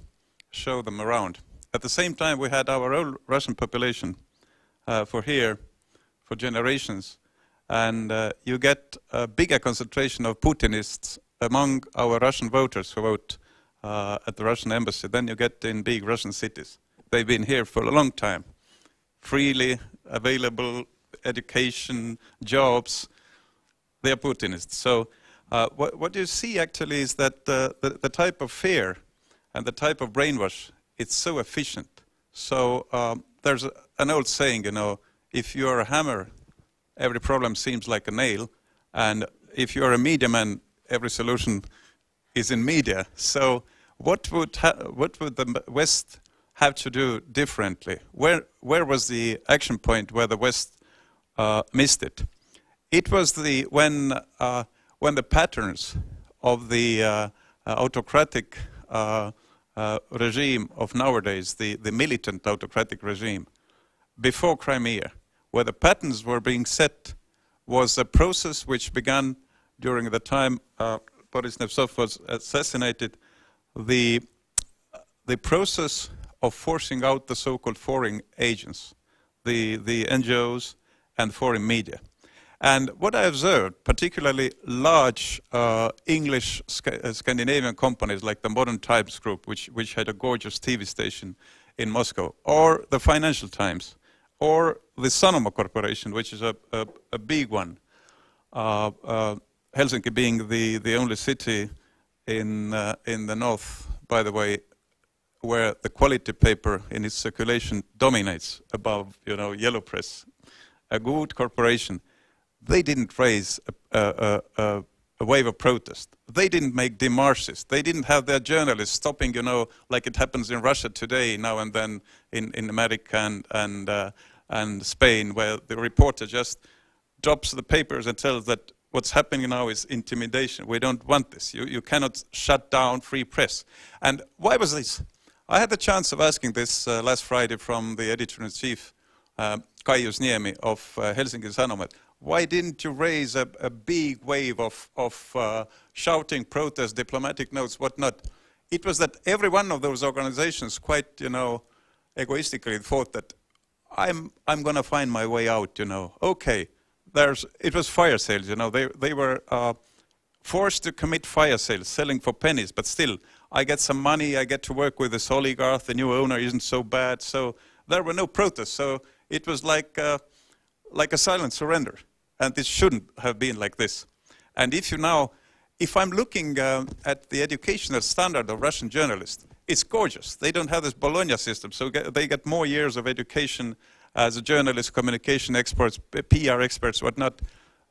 show them around. At the same time, we had our own Russian population for here, for generations, and you get a bigger concentration of Putinists among our Russian voters who vote at the Russian embassy than you get in big Russian cities. They've been here for a long time, freely available education, jobs. They are Putinists. So what you see actually is that the type of fear and the type of brainwash, it's so efficient. So there's an old saying, you know, if you're a hammer, every problem seems like a nail, and if you're a media man, every solution is in media. So what would the West have to do differently? Where was the action point where the West missed it? It was when the patterns of the autocratic regime of nowadays, the militant autocratic regime, before Crimea, where the patterns were being set, was a process which began during the time Boris Nemtsov was assassinated, the process of forcing out the so-called foreign agents, the NGOs and foreign media. And what I observed, particularly large English Scandinavian companies like the Modern Times Group, which had a gorgeous TV station in Moscow, or the Financial Times, or the Sanoma Corporation, which is a big one, Helsinki being the only city in the north, by the way, where the quality paper in its circulation dominates above, you know, yellow press. A good corporation. They didn't raise a wave of protest. They didn't make démarches. They didn't have their journalists stopping, you know, like it happens in Russia today, now and then in America and Spain, where the reporter just drops the papers and tells that what's happening now is intimidation. We don't want this. You cannot shut down free press. And why was this? I had the chance of asking this last Friday from the editor-in-chief, Kaius Niemi of Helsinki Sanomat. Why didn't you raise a big wave of shouting, protest, diplomatic notes, whatnot? It was that every one of those organizations quite, you know, egoistically thought that I'm going to find my way out, you know. Okay, it was fire sales, you know. They were forced to commit fire sales, selling for pennies, but still, I get some money, I get to work with this oligarch, the new owner isn't so bad, so there were no protests. So it was like a silent surrender. And this shouldn't have been like this. And if I'm looking at the educational standard of Russian journalists, it's gorgeous. They don't have this Bologna system, so they get more years of education as a journalist, communication experts, PR experts, whatnot,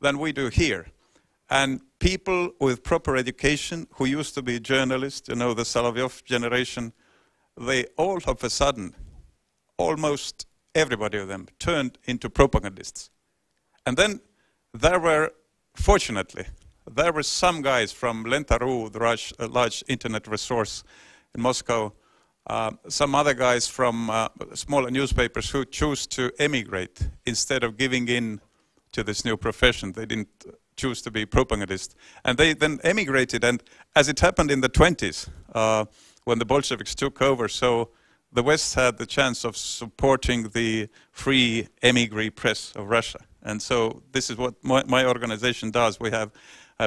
than we do here. And people with proper education who used to be journalists, you know, the Solovyov generation, they all of a sudden, almost everybody of them, turned into propagandists. And then there were, fortunately, there were some guys from Lenta.ru, the large internet resource in Moscow, some other guys from smaller newspapers who chose to emigrate instead of giving in to this new profession. They didn't choose to be propagandists. And they then emigrated, and as it happened in the 20s, when the Bolsheviks took over, so the West had the chance of supporting the free emigre press of Russia. And so this is what my organization does. We have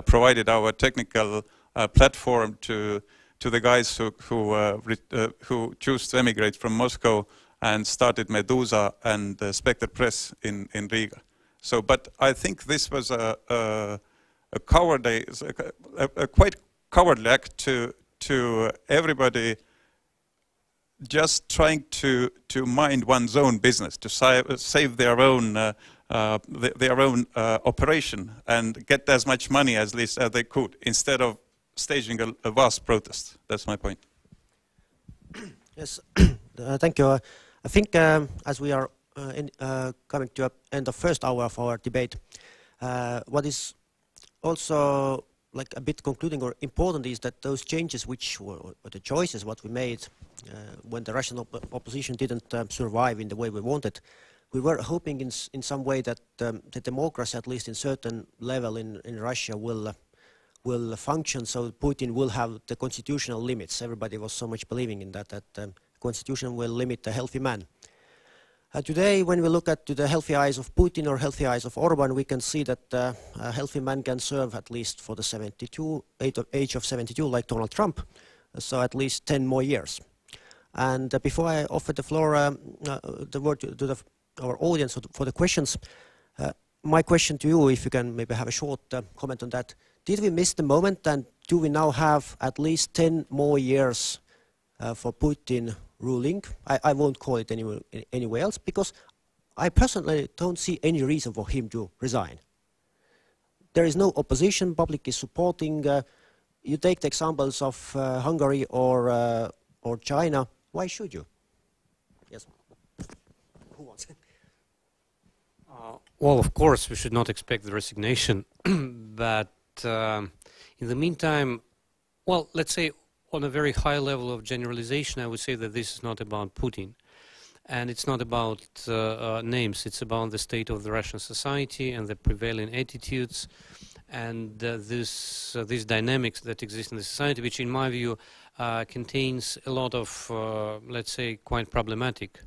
provided our technical platform to the guys who choose to emigrate from Moscow and started Medusa and Spectre Press in Riga. So, but I think this was a cowardly, a quite cowardly act to everybody just trying to mind one's own business, to save their own operation and get as much money as least as they could, instead of staging a vast protest. That's my point. Yes, thank you. I think as we are coming to the end of first hour of our debate, what is also like a bit concluding or important is that those changes which were, or the choices what we made when the Russian opposition didn't survive in the way we wanted, we were hoping in some way that the democracy, at least in certain level in Russia, will function, so Putin will have the constitutional limits. Everybody was so much believing in that the constitution will limit the healthy man. Today, when we look at the healthy eyes of Putin or healthy eyes of Orban, we can see that a healthy man can serve at least for the age of 72, like Donald Trump, so at least 10 more years. And before I offer the floor, the word to our audience for the questions, my question to you, if you can maybe have a short comment on that: did we miss the moment, and do we now have at least 10 more years for Putin ruling? I won't call it anywhere else, because I personally don't see any reason for him to resign. There is no opposition, public is supporting. You take the examples of Hungary or China. Why should you? Yes. Who wants? Well, of course, we should not expect the resignation, but in the meantime, well, let's say on a very high level of generalization, I would say that this is not about Putin, and it's not about names. It's about the state of the Russian society and the prevailing attitudes, and these dynamics that exist in the society, which, in my view, contains a lot of, let's say, quite problematic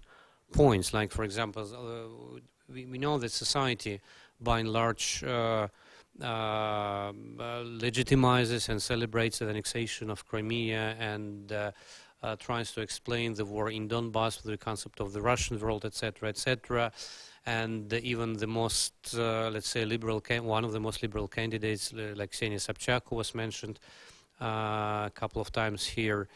points. Like, for example, we know that society, by and large, legitimizes and celebrates the annexation of Crimea and tries to explain the war in Donbass with the concept of the Russian world, etc., etc. And even the most, let's say, liberal, one of the most liberal candidates, like Ksenia Sobchak, who was mentioned a couple of times here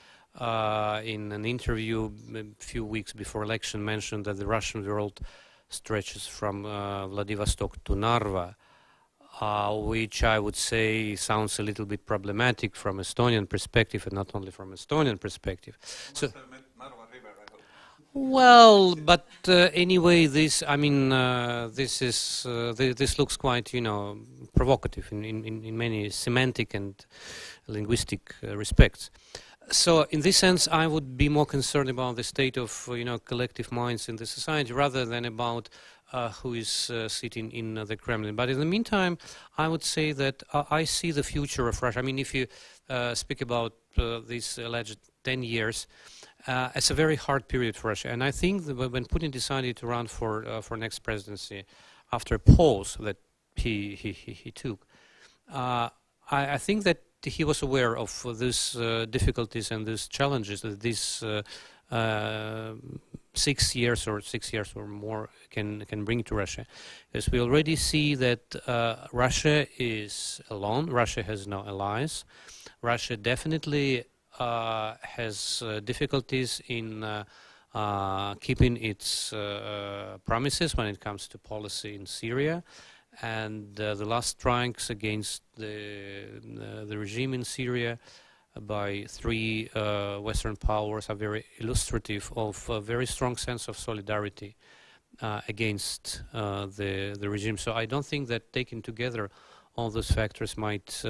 in an interview a few weeks before election, mentioned that the Russian world stretches from Vladivostok to Narva, which I would say sounds a little bit problematic from Estonian perspective, and not only from Estonian perspective. So, well, but anyway, this, I mean, this is this looks quite, you know, provocative in many semantic and linguistic respects. So, in this sense, I would be more concerned about the state of, you know, collective minds in the society, rather than about who is sitting in the Kremlin. But in the meantime, I would say that I see the future of Russia. I mean, if you speak about these alleged 10 years, it's a very hard period for Russia. And I think that when Putin decided to run for next presidency, after a pause that he took, I think that he was aware of these difficulties and these challenges that these 6 years or more can bring to Russia. As we already see that Russia is alone, Russia has no allies, Russia definitely has difficulties in keeping its promises when it comes to policy in Syria, and the last strikes against the regime in Syria by three Western powers are very illustrative of a very strong sense of solidarity against the regime. So I don't think that taken together all those factors might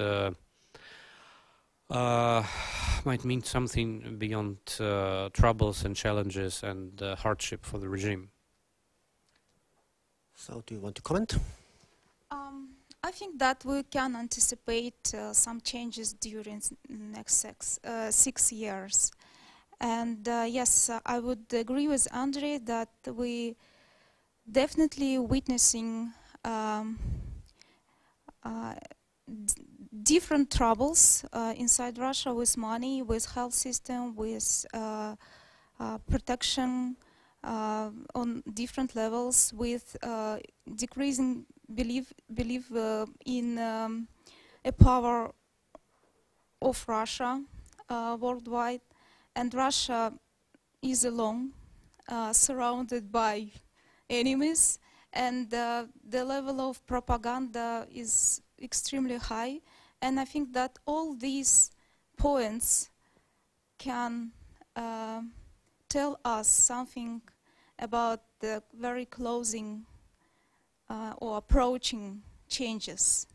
mean something beyond troubles and challenges and hardship for the regime. So do you want to comment? I think that we can anticipate some changes during next 6 years. And yes, I would agree with Andrei that we definitely witnessing different troubles inside Russia with money, with health system, with protection on different levels, with decreasing belief in a power of Russia worldwide, and Russia is alone, surrounded by enemies, and the level of propaganda is extremely high. And I think that all these points can tell us something about the very closing or approaching changes.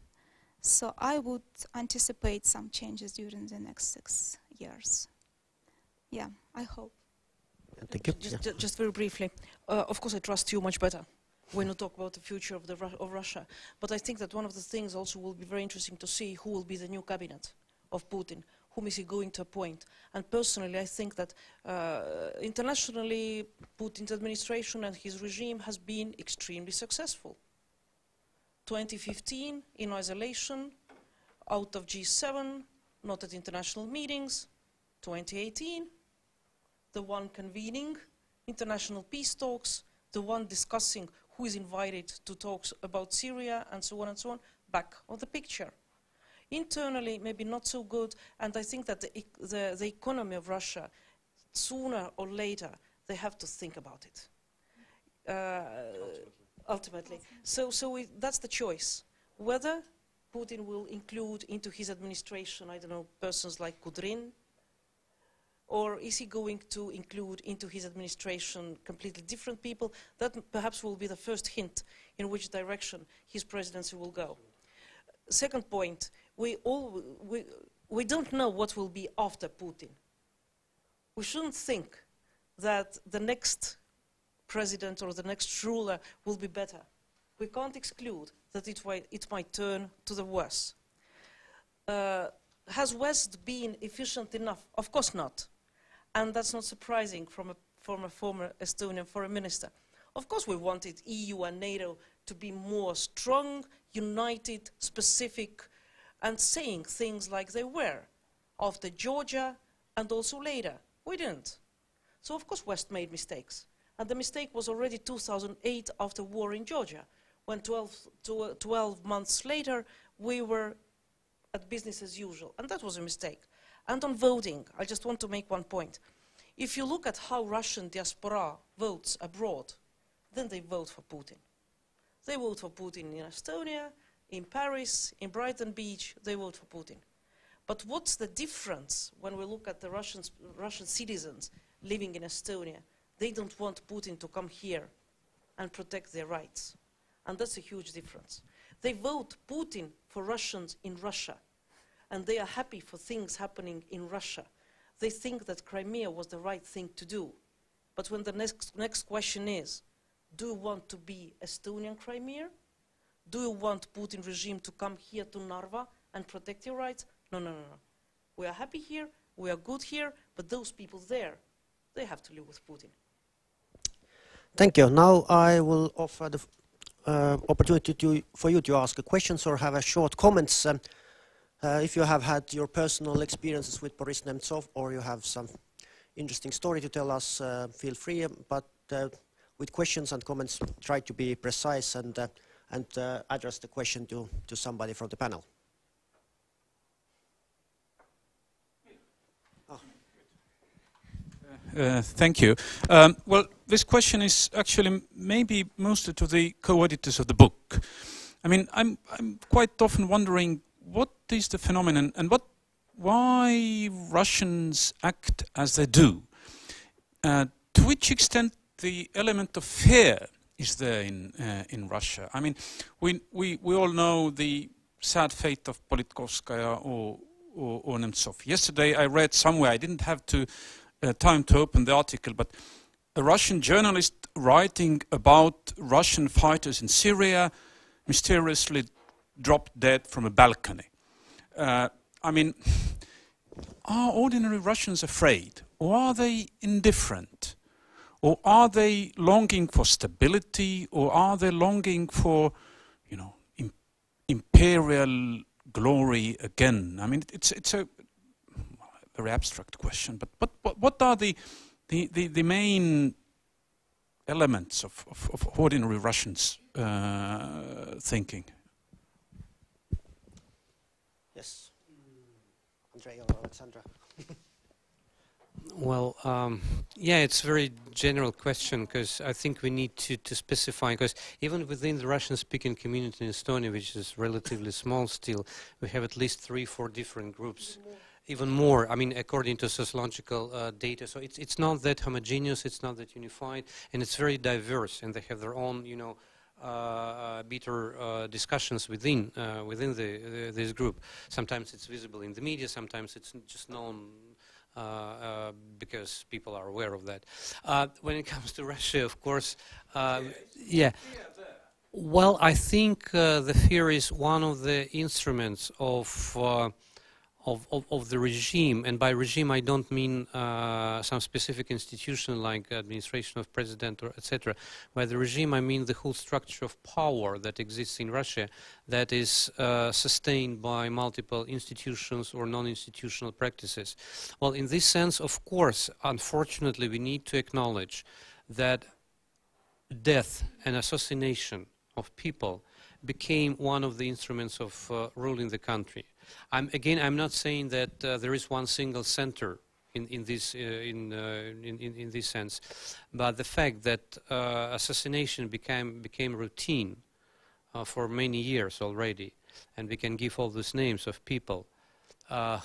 So I would anticipate some changes during the next 6 years. Yeah, I hope. Thank you. Just very briefly, of course I trust you much better when you talk about the future of Russia. But I think that one of the things also will be very interesting to see who will be the new cabinet of Putin. Whom is he going to appoint? And personally, I think that internationally, Putin's administration and his regime has been extremely successful. 2015, in isolation, out of G7, not at international meetings. 2018, the one convening international peace talks, the one discussing who is invited to talks about Syria, and so on, back on the picture. Internally, maybe not so good, and I think that the economy of Russia, sooner or later, they have to think about it. Ultimately. So that's the choice. Whether Putin will include into his administration, I don't know, persons like Kudrin, or is he going to include into his administration completely different people? That perhaps will be the first hint in which direction his presidency will go. Second point, we don't know what will be after Putin. We shouldn't think that the next president or the next ruler will be better. We can't exclude that it might turn to the worse. Has West been efficient enough? Of course not. And that's not surprising from a former Estonian foreign minister. Of course we wanted EU and NATO to be more strong, united, specific, and saying things like they were after Georgia and also later. We didn't. So of course West made mistakes. And the mistake was already 2008 after war in Georgia, when 12 months later we were at business as usual. And that was a mistake. And on voting, I just want to make one point. If you look at how Russian diaspora votes abroad, then they vote for Putin. They vote for Putin in Estonia, in Paris, in Brighton Beach, they vote for Putin. But what's the difference when we look at the Russian citizens living in Estonia? They don't want Putin to come here and protect their rights. And that's a huge difference. They vote Putin for Russians in Russia. And they are happy for things happening in Russia. They think that Crimea was the right thing to do. But when the next question is, do you want to be Estonian Crimea? Do you want Putin regime to come here to Narva and protect your rights? No, no, no, no. We are happy here, we are good here, but those people there, they have to live with Putin. Thank you. Now I will offer the opportunity for you to ask questions or have a short comments. If you have had your personal experiences with Boris Nemtsov or you have some interesting story to tell us, feel free. But with questions and comments, try to be precise and address the question to somebody from the panel. Thank you. Well, this question is actually maybe mostly to the co-editors of the book. I mean, I'm quite often wondering what is the phenomenon and why Russians act as they do. To which extent the element of fear is there in Russia? I mean, we all know the sad fate of Politkovskaya or Nemtsov. Yesterday I read somewhere, I didn't have time to open the article, but a Russian journalist writing about Russian fighters in Syria mysteriously dropped dead from a balcony. I mean, are ordinary Russians afraid? Or are they indifferent? Or are they longing for stability? Or are they longing for, you know, imperial glory again? I mean, it's a very abstract question, but what are the main elements of ordinary Russians thinking? Yes. Andrei or Alexandra? Well, yeah, it's a very general question, because I think we need to specify, because even within the Russian-speaking community in Estonia, which is relatively small still, we have at least 3-4 different groups. Even more, I mean, according to sociological data. So it's not that homogeneous, it's not that unified, and it's very diverse, and they have their own, you know, bitter discussions within this group. Sometimes it's visible in the media, sometimes it's just known because people are aware of that. When it comes to Russia, of course, yeah. Well, I think the fear is one of the instruments of the regime, and by regime I don't mean some specific institution like administration of president or etc. By the regime I mean the whole structure of power that exists in Russia, that is sustained by multiple institutions or non-institutional practices. Well, in this sense, of course, unfortunately, we need to acknowledge that death and assassination of people became one of the instruments of ruling the country. I'm not saying that there is one single center in this sense, but the fact that assassination became routine for many years already, and we can give all those names of people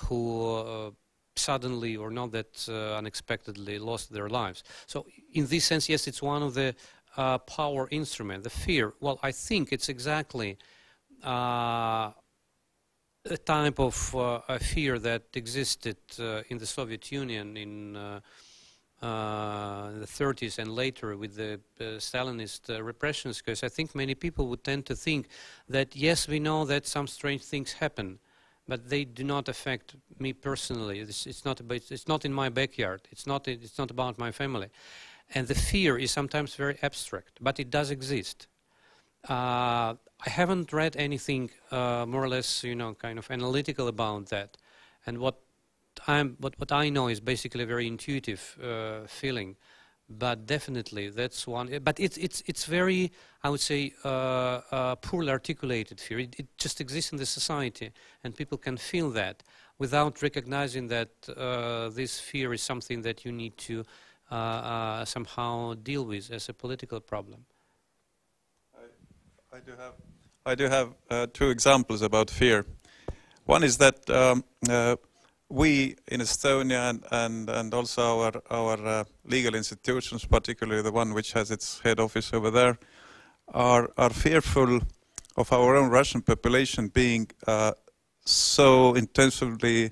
who suddenly or not that unexpectedly lost their lives. So in this sense, yes, it's one of the power instrument. The fear, well, I think it's exactly a type of fear that existed in the Soviet Union in the 30s and later with the Stalinist repressions, because I think many people would tend to think that, yes, we know that some strange things happen, but they do not affect me personally. It's not in my backyard. It's not about my family. And the fear is sometimes very abstract, but it does exist. I haven't read anything more or less, you know, kind of analytical about that. And what I know is basically a very intuitive feeling. But definitely that's one. But it's very, I would say, poorly articulated fear. It just exists in the society, and people can feel that without recognizing that this fear is something that you need to somehow deal with as a political problem. I do have 2 examples about fear. One is that we in Estonia and also our legal institutions, particularly the one which has its head office over there, are fearful of our own Russian population being so intensively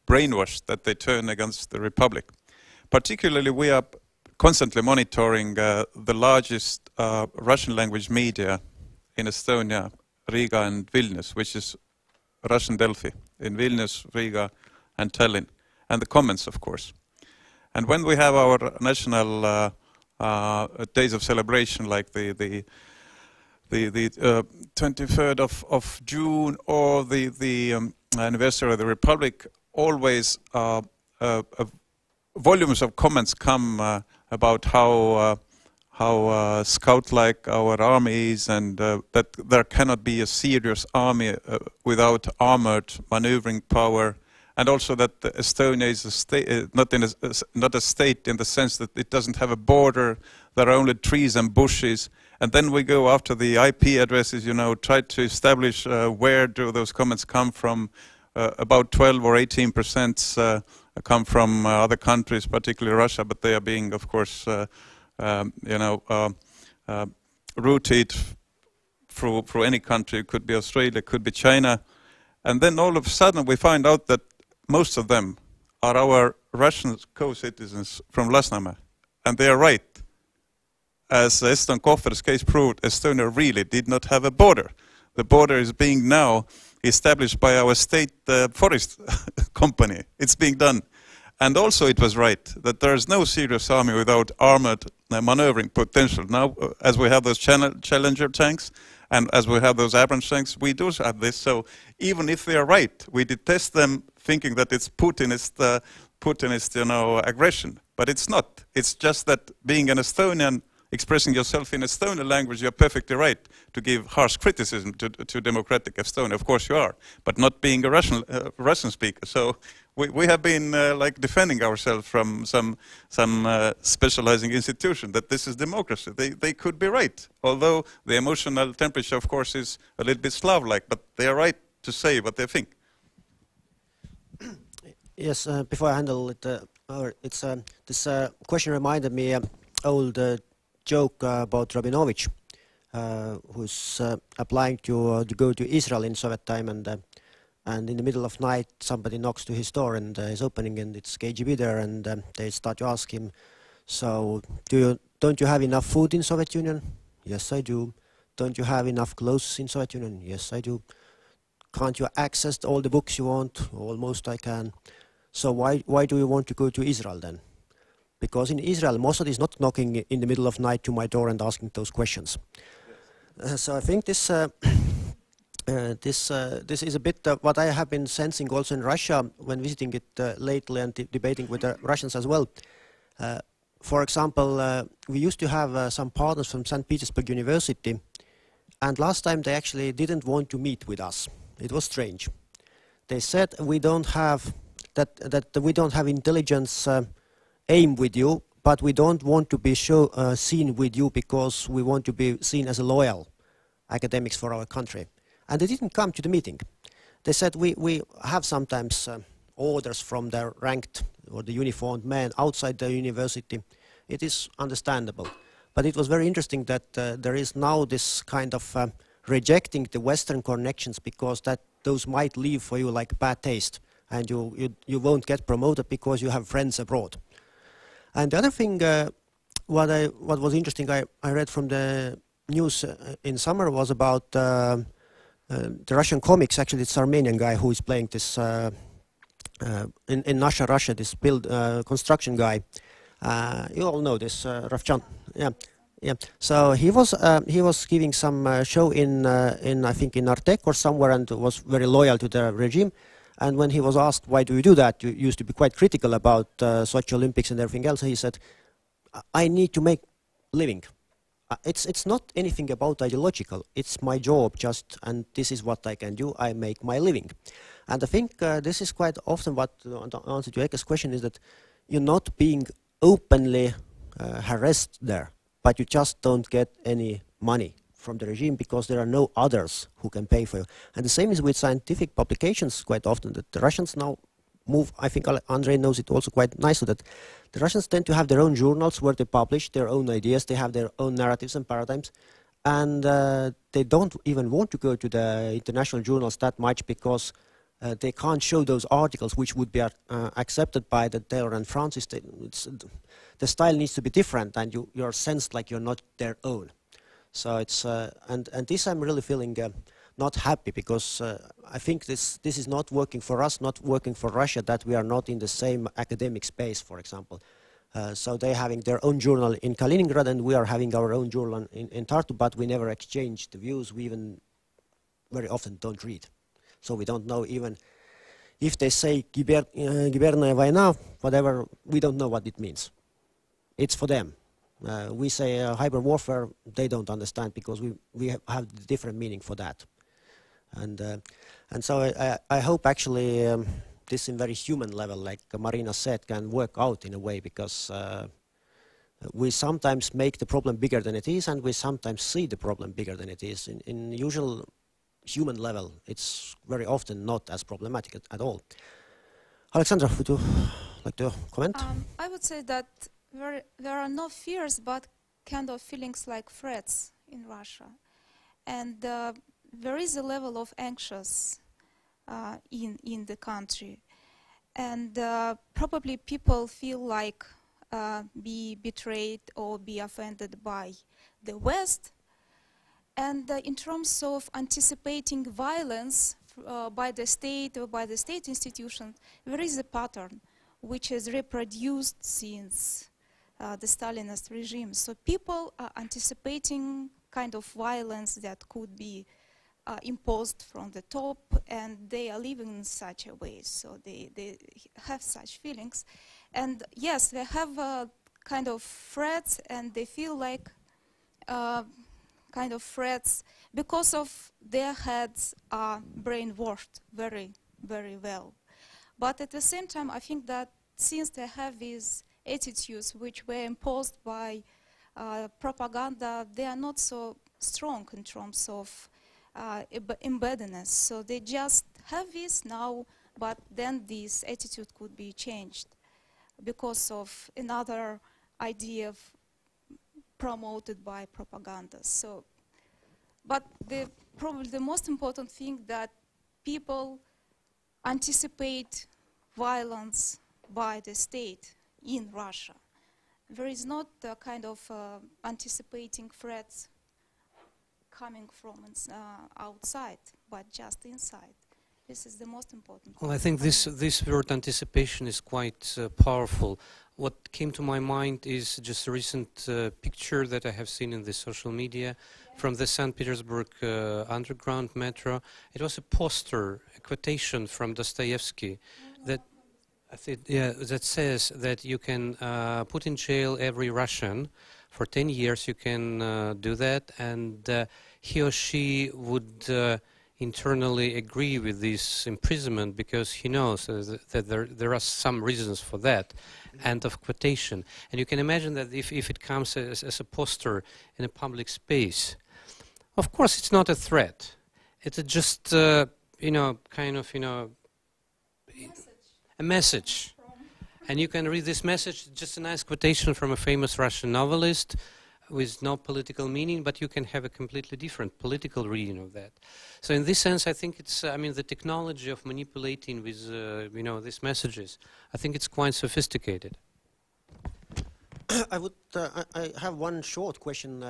brainwashed that they turn against the Republic. Particularly, we are constantly monitoring the largest Russian language media in Estonia, Riga and Vilnius, which is Russian Delphi, in Vilnius, Riga and Tallinn, and the comments, of course. And when we have our national days of celebration, like the 23rd of June or the anniversary of the Republic, always volumes of comments come about how scout-like our army is, and that there cannot be a serious army without armored maneuvering power, and also that Estonia is a state, not a state in the sense that it doesn't have a border. There are only trees and bushes, And then we go after the IP addresses, you know, try to establish where do those comments come from. About 12 or 18% come from other countries, particularly Russia, but they are being, of course, you know, routed through any country. It could be Australia, it could be China. And then all of a sudden we find out that most of them are our Russian co-citizens from Lasnamäe. And they are right. As Eston Kohver's case proved, Estonia really did not have a border. The border is being now established by our state forest company. It's being done. And also it was right that there is no serious army without armored maneuvering potential. Now, as we have those Challenger tanks, and as we have those Abrams tanks, we do have this. So even if they are right, we detest them thinking that it's Putinist, you know, aggression. But it's not. It's just that being an Estonian, expressing yourself in Estonian language, you're perfectly right to give harsh criticism to democratic Estonia. Of course you are, but not being a Russian speaker. So we have been like defending ourselves from some specializing institution that this is democracy. They could be right, although the emotional temperature, of course, is a little bit Slav-like, but they are right to say what they think. Yes, before I handle it, this question reminded me old joke about Rabinovich, who's applying to go to Israel in Soviet time, and in the middle of night somebody knocks to his door and is opening, and it's KGB there, and they start to ask him, so don't you have enough food in Soviet Union? Yes, I do. Don't you have enough clothes in Soviet Union? Yes, I do. Can't you access all the books you want? Almost I can. So why do you want to go to Israel then? Because in Israel, Mossad is not knocking in the middle of night to my door and asking those questions. So I think this is a bit what I have been sensing also in Russia when visiting it lately and debating with the Russians as well. For example, we used to have some partners from St. Petersburg University, and last time they actually didn't want to meet with us. It was strange. They said we don't have we don't have intelligence aim with you, but we don't want to be seen with you because we want to be seen as loyal academics for our country. And they didn't come to the meeting. They said we have sometimes orders from the ranked or the uniformed men outside the university. It is understandable. But it was very interesting that there is now this kind of rejecting the Western connections because those might leave for you like bad taste, and you won't get promoted because you have friends abroad. And the other thing, what was interesting, I read from the news in summer was about the Russian comics. Actually, it's Armenian guy who is playing this in Russia, this construction guy. You all know this, Ravchan. Yeah. So he was giving some show in I think in Artek or somewhere, and was very loyal to the regime. And when he was asked, why do you do that? You used to be quite critical about Sochi Olympics and everything else. He said, I need to make living. It's not anything about ideological. It's my job just, and this is what I can do. I make my living. And I think this is quite often what, the answer to Eka's question is that you're not being openly harassed there, but you just don't get any money from the regime because there are no others who can pay for you. And the same is with scientific publications quite often, that the Russians now move, I think Andrei knows it also quite nicely, that the Russians tend to have their own journals where they publish their own ideas, they have their own narratives and paradigms, and they don't even want to go to the international journals that much because they can't show those articles which would be accepted by the Taylor and Francis. The style needs to be different, and you're sensed like you're not their own. So it's and this I'm really feeling not happy, because I think this is not working for us, not working for Russia, that we are not in the same academic space, for example. So they're having their own journal in Kaliningrad, and we are having our own journal in Tartu, but we never exchange the views. We even very often don't read. So we don't know even if they say Гиберная война, whatever, we don't know what it means. It's for them. We say hybrid warfare, they don't understand, because we have a different meaning for that. And so I hope actually this in very human level, like Marina said, can work out in a way, because We sometimes make the problem bigger than it is, and we sometimes see the problem bigger than it is. In usual human level, it's very often not as problematic at all. Alexandra, would you like to comment? I would say that there are no fears, but kind of feelings like threats in Russia. And there is a level of anxious in the country. And probably people feel like be betrayed or be offended by the West. And in terms of anticipating violence by the state or by the state institutions, there is a pattern which is reproduced since the Stalinist regime. So people are anticipating kind of violence that could be imposed from the top, and they are living in such a way. So they have such feelings. And yes, they have kind of threats, and they feel like kind of threats because of their heads are brainwashed very, very well. But at the same time, I think that since they have these attitudes which were imposed by propaganda, they are not so strong in terms of embeddedness. So they just have this now, but then this attitude could be changed because of another idea promoted by propaganda. So, but probably the most important thing that people anticipate violence by the state in Russia. There is not a kind of anticipating threats coming from outside, but just inside. This is the most important. Well, I think this word anticipation is quite powerful. What came to my mind is just a recent picture that I have seen in the social media from the St. Petersburg underground metro. It was a poster, a quotation from Dostoevsky that that says that you can put in jail every Russian for 10 years. You can do that, and he or she would internally agree with this imprisonment because he knows that there are some reasons for that. End of quotation. And you can imagine that if it comes as a poster in a public space, of course it's not a threat. It's just kind of a message. And you can read this message, just a nice quotation from a famous Russian novelist with no political meaning, but you can have a completely different political reading of that. So in this sense, I think it's, the technology of manipulating with, these messages, I think it's quite sophisticated. I have one short question,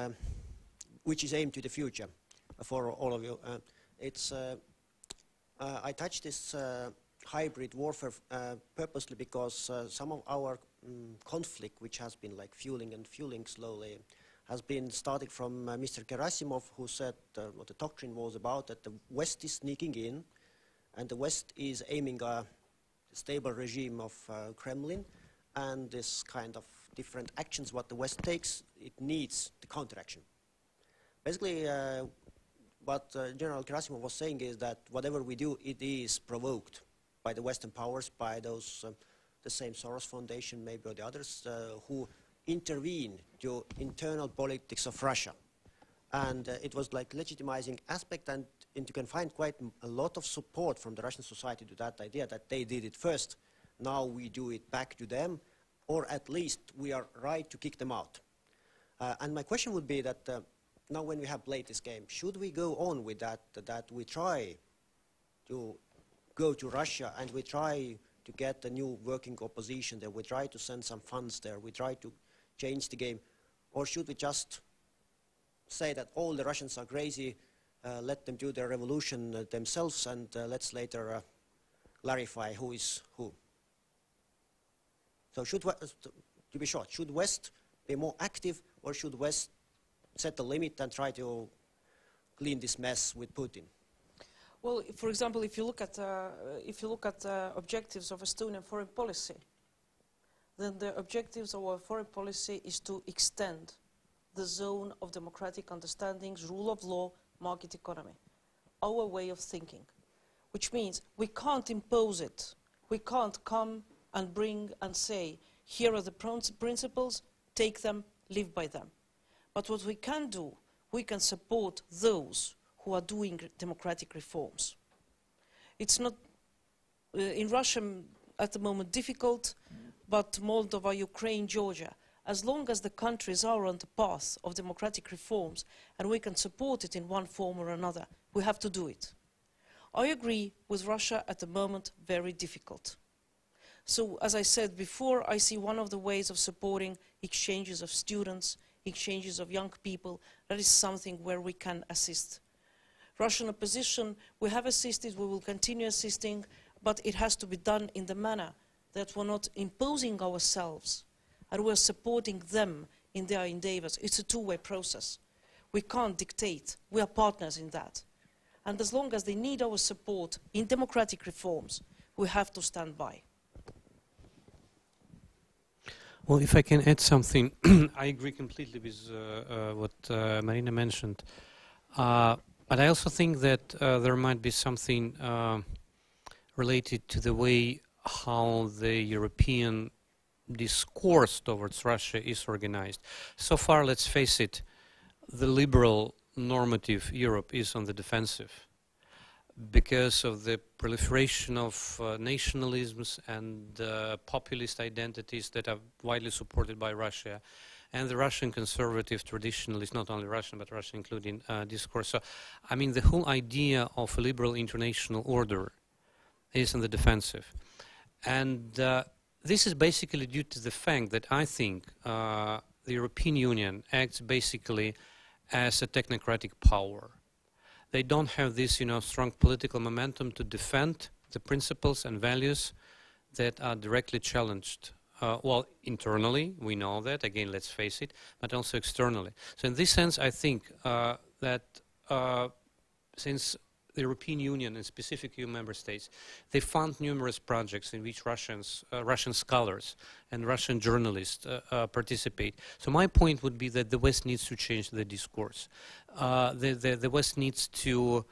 which is aimed to the future for all of you. I touched this hybrid warfare purposely because some of our conflict, which has been like fueling slowly, has been starting from Mr. Gerasimov, who said what the doctrine was about, that the West is sneaking in, and the West is aiming a stable regime of Kremlin, and this kind of different actions what the West takes, it needs the counteraction. Basically, what General Gerasimov was saying is that whatever we do, it is provoked by the Western powers, by those, the same Soros Foundation, maybe, or the others, who intervene to internal politics of Russia. And it was like legitimizing aspect, and you can find quite a lot of support from the Russian society to that idea that they did it first, now we do it back to them, or at least we are right to kick them out. And my question would be that now when we have played this game, should we go on with that, that we try to go to Russia and we try to get a new working opposition there, we try to send some funds there, we try to change the game, or should we just say that all the Russians are crazy, let them do their revolution themselves, and let's later clarify who is who? So to be short, should West be more active, or should West set a limit and try to clean this mess with Putin? Well, for example, if you look at objectives of Estonian foreign policy, then the objectives of our foreign policy is to extend the zone of democratic understandings, rule of law, market economy, our way of thinking, which means we can't impose it. We can't come and bring and say, here are the principles, take them, live by them. But what we can do, we can support those who are doing democratic reforms. It's not, in Russia at the moment, difficult, but Moldova, Ukraine, Georgia, as long as the countries are on the path of democratic reforms and we can support it in one form or another, we have to do it. I agree with Russia at the moment, very difficult. So, as I said before, I see one of the ways of supporting exchanges of students, exchanges of young people. That is something where we can assist. Russian opposition, we have assisted, we will continue assisting, but it has to be done in the manner that we're not imposing ourselves and we're supporting them in their endeavors. It's a two-way process. We can't dictate. We are partners in that. And as long as they need our support in democratic reforms, we have to stand by. Well, if I can add something, I agree completely with what Marina mentioned. But I also think that there might be something related to the way how the European discourse towards Russia is organized. So far, let's face it, the liberal normative Europe is on the defensive because of the proliferation of nationalisms and populist identities that are widely supported by Russia, and the Russian conservative traditionalist, not only Russian but Russian including discourse. So, I mean, the whole idea of a liberal international order is on the defensive. And this is basically due to the fact that I think the European Union acts basically as a technocratic power. They don't have this, strong political momentum to defend the principles and values that are directly challenged. Well, internally, we know that, again, let's face it, but also externally. So in this sense, I think that since the European Union and specific EU member states, they fund numerous projects in which Russian scholars and Russian journalists participate. So my point would be that the West needs to change the discourse. The West needs to,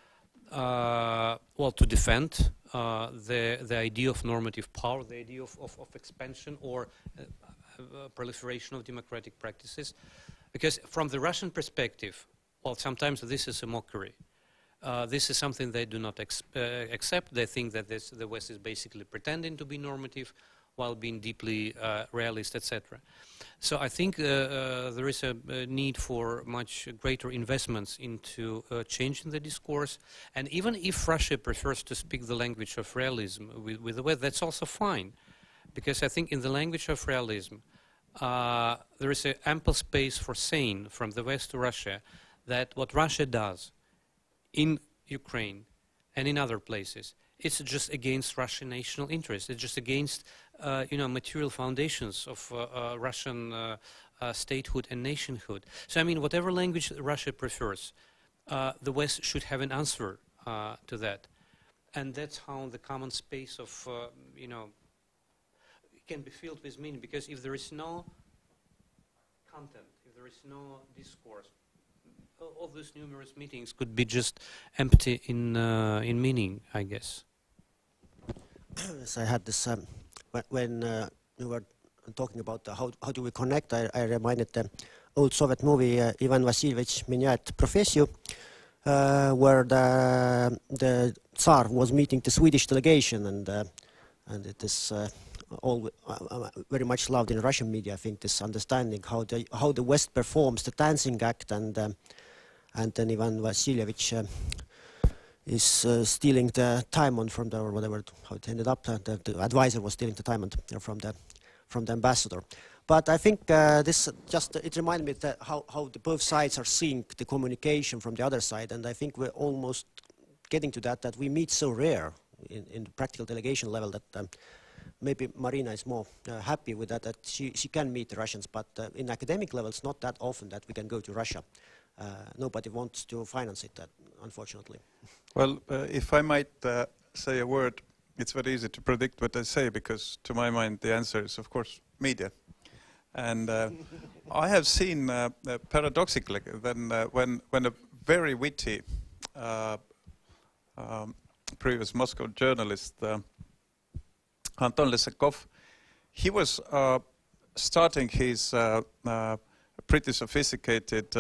to defend the idea of normative power, the idea of expansion or proliferation of democratic practices. Because from the Russian perspective, well, sometimes this is a mockery. This is something they do not accept. They think that the West is basically pretending to be normative while being deeply realist, etc. So I think there is a need for much greater investments into changing the discourse. And even if Russia prefers to speak the language of realism with the West, that's also fine. Because I think in the language of realism, there is an ample space for saying from the West to Russia that what Russia does in Ukraine and in other places, it's just against Russian national interests. It's just against, material foundations of Russian statehood and nationhood. So, I mean, whatever language Russia prefers, the West should have an answer to that. And that's how the common space of, can be filled with meaning. Because if there is no content, if there is no discourse, all these numerous meetings could be just empty in meaning, I guess. Yes, I had this when you were talking about how do we connect. I reminded the old Soviet movie Ivan Vasilievich Menyat Professio, where the Tsar was meeting the Swedish delegation, and it is all very much loved in Russian media. I think this understanding how the West performs the dancing act, and then Ivan Vasilievich is stealing the diamond from or whatever, how it ended up. The advisor was stealing the diamond from the ambassador. But I think it reminded me that how the both sides are seeing the communication from the other side, and I think we're almost getting to that we meet so rare in the practical delegation level that maybe Marina is more happy with that she can meet the Russians, but in academic level it's not that often that we can go to Russia. Nobody wants to finance it, unfortunately. Well, if I might say a word, it's very easy to predict what I say, because to my mind the answer is, of course, media. And I have seen, paradoxically, when a very witty previous Moscow journalist, Anton Lysakov, he was starting his pretty sophisticated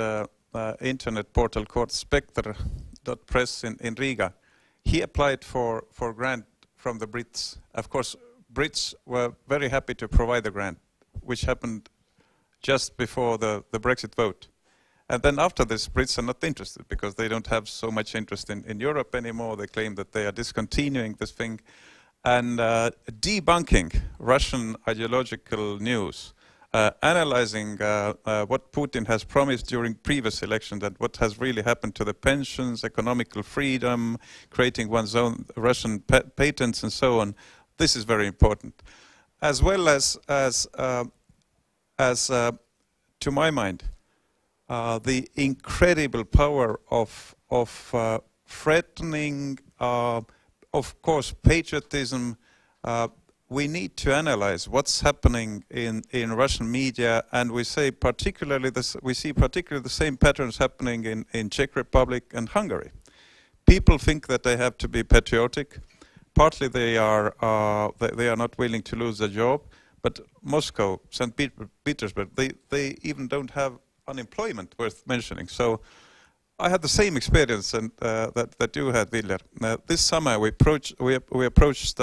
internet portal called Spectre.press in Riga, he applied for grant from the Brits. Of course, Brits were very happy to provide the grant, which happened just before the Brexit vote. And then after this, Brits are not interested because they don't have so much interest in Europe anymore. They claim that they are discontinuing this thing. And debunking Russian ideological news, analyzing what Putin has promised during previous elections and what has really happened to the pensions, economical freedom, creating one's own Russian patents and so on. This is very important. As well as to my mind, the incredible power of threatening, of course, patriotism. We need to analyze what's happening in Russian media, and we see particularly the same patterns happening in Czech Republic and Hungary. People think that they have to be patriotic. Partly they are not willing to lose their job, but Moscow, St. Petersburg, they even don't have unemployment worth mentioning. So I had the same experience and that you had, Viljar. This summer we approached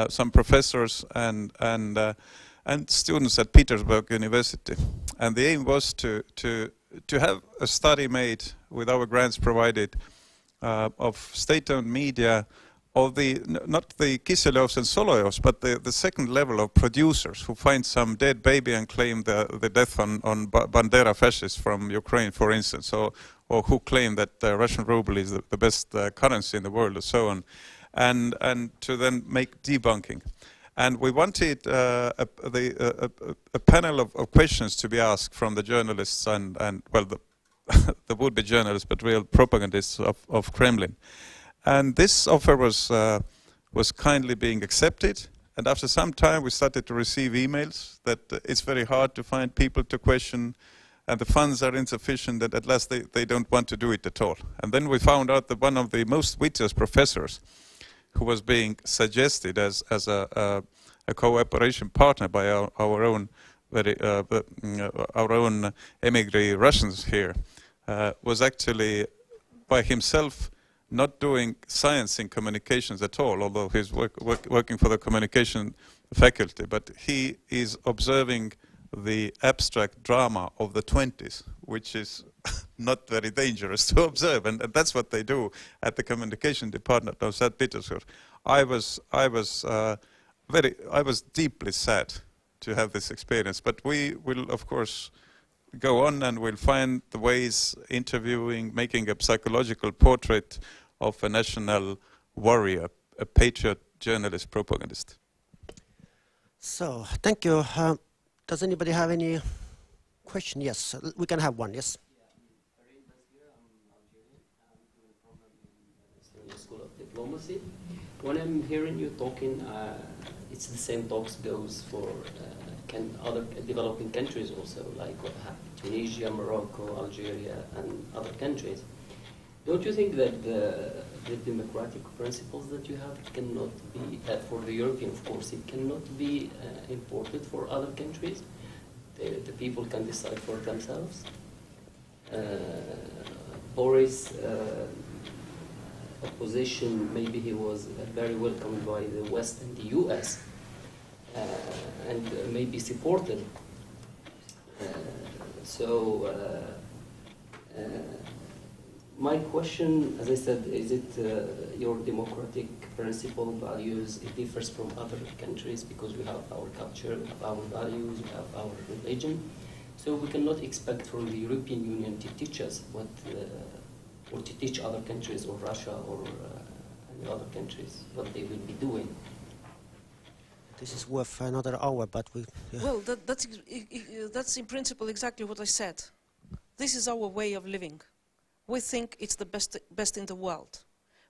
some professors and students at Petersburg University, and the aim was to have a study made with our grants provided of state-owned media, of not the Kiselyovs and Solovyovs, but the second level of producers who find some dead baby and claim the death on Bandera fascists from Ukraine, for instance, or who claim that the Russian ruble is the best currency in the world, and so on, and to then make debunking. And we wanted a panel of questions to be asked from the journalists and well, the would-be journalists, but real propagandists of Kremlin. And this offer was kindly being accepted. And after some time, we started to receive emails that it's very hard to find people to question, and the funds are insufficient, that at last they don't want to do it at all. And then we found out that one of the most wittiest professors who was being suggested as a cooperation partner by our own emigre Russians here was actually by himself not doing science in communications at all, although he's working for the communication faculty, but he is observing the abstract drama of the 20s, which is not very dangerous to observe, and that's what they do at the communication department of St. Petersburg. I was deeply sad to have this experience, but we will of course go on and we'll find the ways, interviewing, making a psychological portrait of a national warrior, a patriot, journalist, propagandist. So, thank you. Does anybody have any question? Yes, we can have one, yes. School of Diplomacy. When I'm hearing you talking, it's the same talks goes for other developing countries also, like Tunisia, Morocco, Algeria, and other countries. Don't you think that the democratic principles that you have cannot be, for the European, of course, it cannot be imported for other countries? The people can decide for themselves. Boris' opposition, maybe he was very welcomed by the West and the US, and maybe supported. My question, as I said, is it your democratic principle values, it differs from other countries because we have our culture, we have our values, we have our religion. So we cannot expect from the European Union to teach us what, or to teach other countries or Russia or any other countries what they will be doing. This is worth another hour, but we... Yeah. Well, that's in principle exactly what I said. This is our way of living. We think it's the best in the world.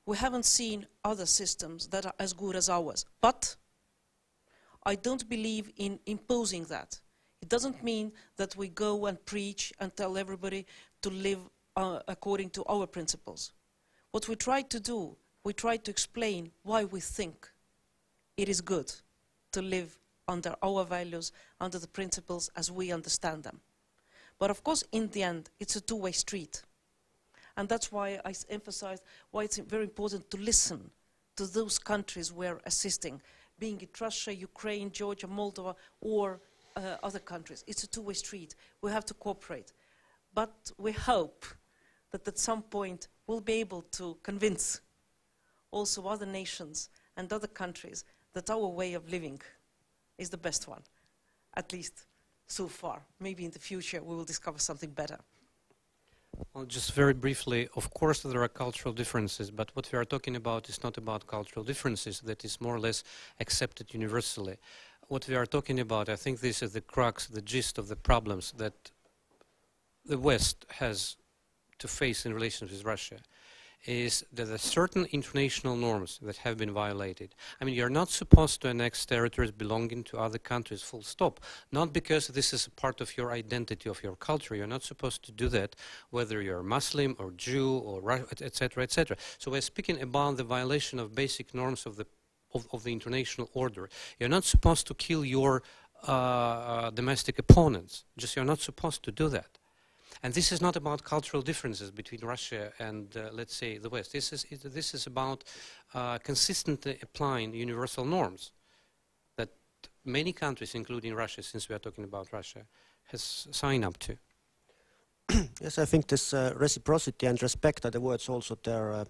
We haven't seen other systems that are as good as ours. But I don't believe in imposing that. It doesn't mean that we go and preach and tell everybody to live according to our principles. What we try to do, we try to explain why we think it is good to live under our values, under the principles as we understand them. But of course, in the end, it's a two-way street. And that's why I emphasized why it's very important to listen to those countries we're assisting, being it Russia, Ukraine, Georgia, Moldova, or other countries. It's a two-way street. We have to cooperate. But we hope that at some point we'll be able to convince also other nations and other countries that our way of living is the best one, at least so far. Maybe in the future we will discover something better. Well, just very briefly, of course there are cultural differences, but what we are talking about is not about cultural differences that is more or less accepted universally. What we are talking about, I think this is the crux, the gist of the problems that the West has to face in relation with Russia, is that there are certain international norms that have been violated. I mean, you're not supposed to annex territories belonging to other countries, full stop. Not because this is a part of your identity, of your culture. You're not supposed to do that, whether you're Muslim or Jew or etc., etc. So we're speaking about the violation of basic norms of the international order. You're not supposed to kill your domestic opponents. Just you're not supposed to do that. And this is not about cultural differences between Russia and, let's say, the West. This is about consistently applying universal norms that many countries, including Russia, since we are talking about Russia, has signed up to. Yes, I think this reciprocity and respect are the words also there,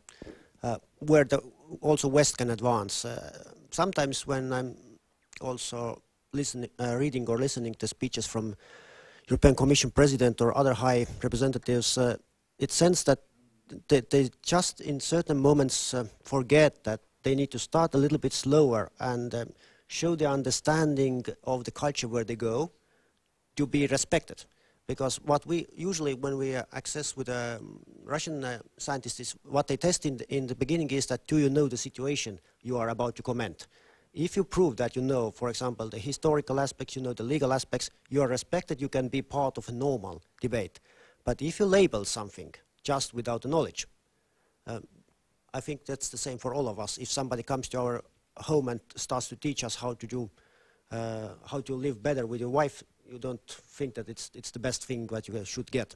where the also West can advance. Sometimes when I'm also reading or listening to speeches from European Commission President or other high representatives, it sends that they just in certain moments forget that they need to start a little bit slower and show the understanding of the culture where they go to be respected. Because what we usually, when we access with Russian scientists, is what they test in the beginning is that do you know the situation you are about to comment? If you prove that you know, for example, the historical aspects, you know the legal aspects, you are respected, you can be part of a normal debate. But if you label something just without the knowledge, I think that's the same for all of us. If somebody comes to our home and starts to teach us how to do, how to live better with your wife, you don't think that it's the best thing that you should get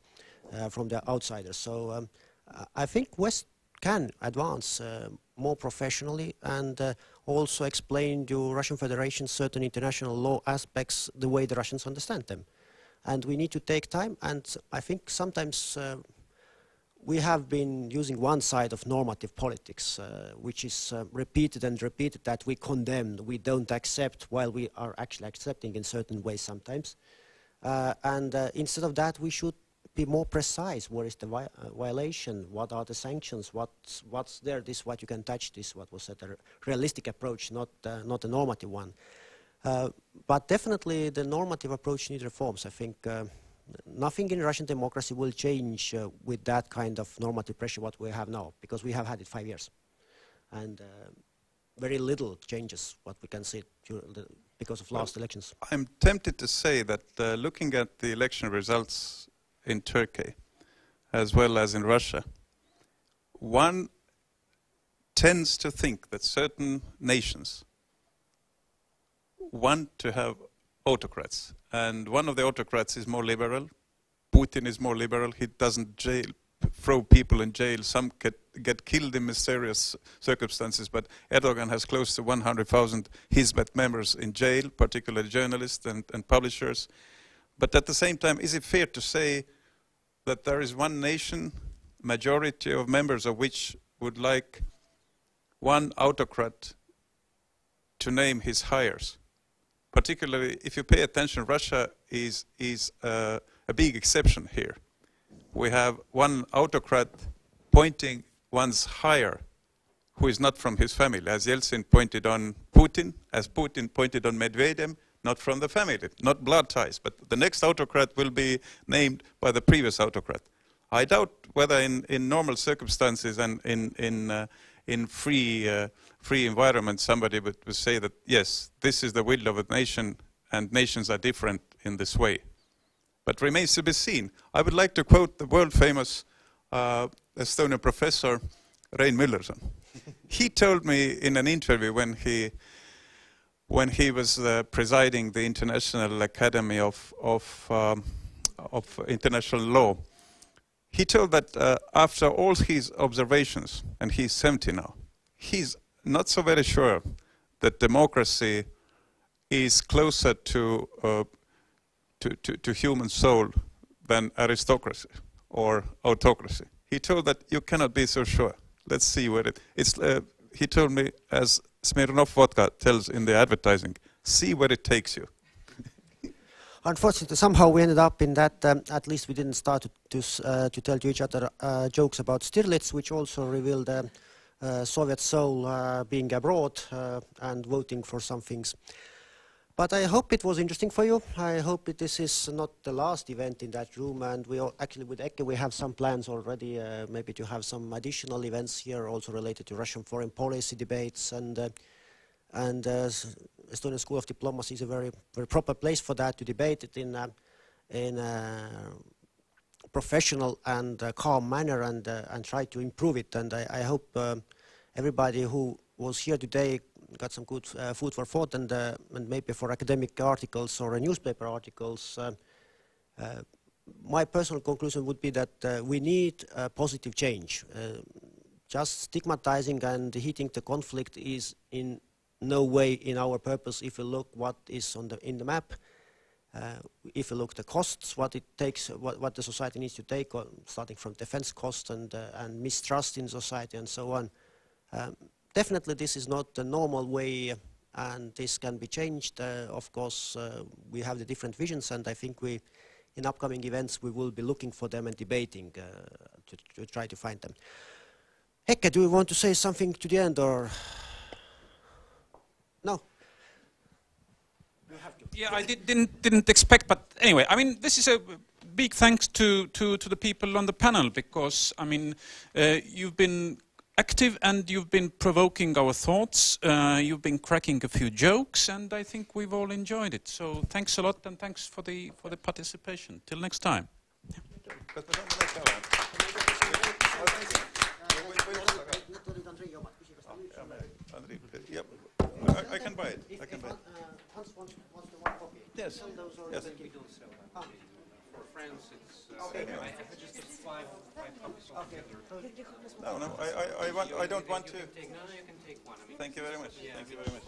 from the outsiders. So I think West can advance more professionally and also explain to Russian Federation certain international law aspects the way the Russians understand them. And we need to take time, and I think sometimes we have been using one side of normative politics, which is repeated and repeated, that we condemn, we don't accept, while we are actually accepting in certain ways sometimes. Instead of that, we should be more precise. Where is the violation? What are the sanctions? What's there? This what you can touch. This what was a realistic approach, not a normative one. But definitely the normative approach needs reforms. I think nothing in Russian democracy will change with that kind of normative pressure what we have now, because we have had it 5 years, and very little changes what we can see because of last elections. I'm tempted to say that looking at the election results in Turkey, as well as in Russia, one tends to think that certain nations want to have autocrats. And one of the autocrats is more liberal. Putin is more liberal. He doesn't throw people in jail. Some get killed in mysterious circumstances, but Erdogan has close to 100,000 Hizmet members in jail, particularly journalists and publishers. But at the same time, is it fair to say that there is one nation, majority of members of which would like one autocrat to name his hires? Particularly, if you pay attention, Russia is a big exception here. We have one autocrat pointing one's hire who is not from his family, as Yeltsin pointed on Putin, as Putin pointed on Medvedev, not from the family, not blood ties, but the next autocrat will be named by the previous autocrat. I doubt whether in normal circumstances and in free environment somebody would say that, yes, this is the will of a nation and nations are different in this way. But remains to be seen. I would like to quote the world-famous Estonian professor Rein Müllerson. He told me in an interview when he when he was presiding the International Academy of International Law. He told that after all his observations, and he's 70 now, he's not so very sure that democracy is closer to human soul than aristocracy or autocracy. He told that you cannot be so sure. Let's see where it's. He told me, as Smirnoff vodka tells in the advertising, see where it takes you. Unfortunately, somehow we ended up in that, at least we didn't start to tell to each other jokes about Stirlitz, which also revealed Soviet soul being abroad and voting for some things. But I hope it was interesting for you. I hope this is not the last event in that room, and we actually with Eke we have some plans already, maybe to have some additional events here also related to Russian foreign policy debates, and Estonian School of Diplomacy is a very proper place for that, to debate it in a professional and calm manner, and try to improve it. And I hope everybody who was here today got some good food for thought, and maybe for academic articles or newspaper articles. My personal conclusion would be that we need a positive change. Just stigmatizing and heating the conflict is in no way in our purpose. If you look what is in the map, if you look the costs, what it takes, what the society needs to take, starting from defense costs and mistrust in society and so on. Definitely this is not the normal way, and this can be changed. Of course, we have the different visions, and I think in upcoming events we will be looking for them and debating to try to find them. Hekke, do you want to say something to the end, or no? You have to. Yeah, I didn't expect, but anyway, I mean, this is a big thanks to the people on the panel, because I mean, you've been active and you've been provoking our thoughts. You've been cracking a few jokes, and I think we've all enjoyed it. So thanks a lot, and thanks for the participation. Till next time. I can buy it. I can buy it. Hans wants the one copy. Yes. Yes. For friends, it's Anyway. I have just 5 copies altogether. No, I don't want to. You can take one. I mean, Thank you very much. Yeah, Thank you very much.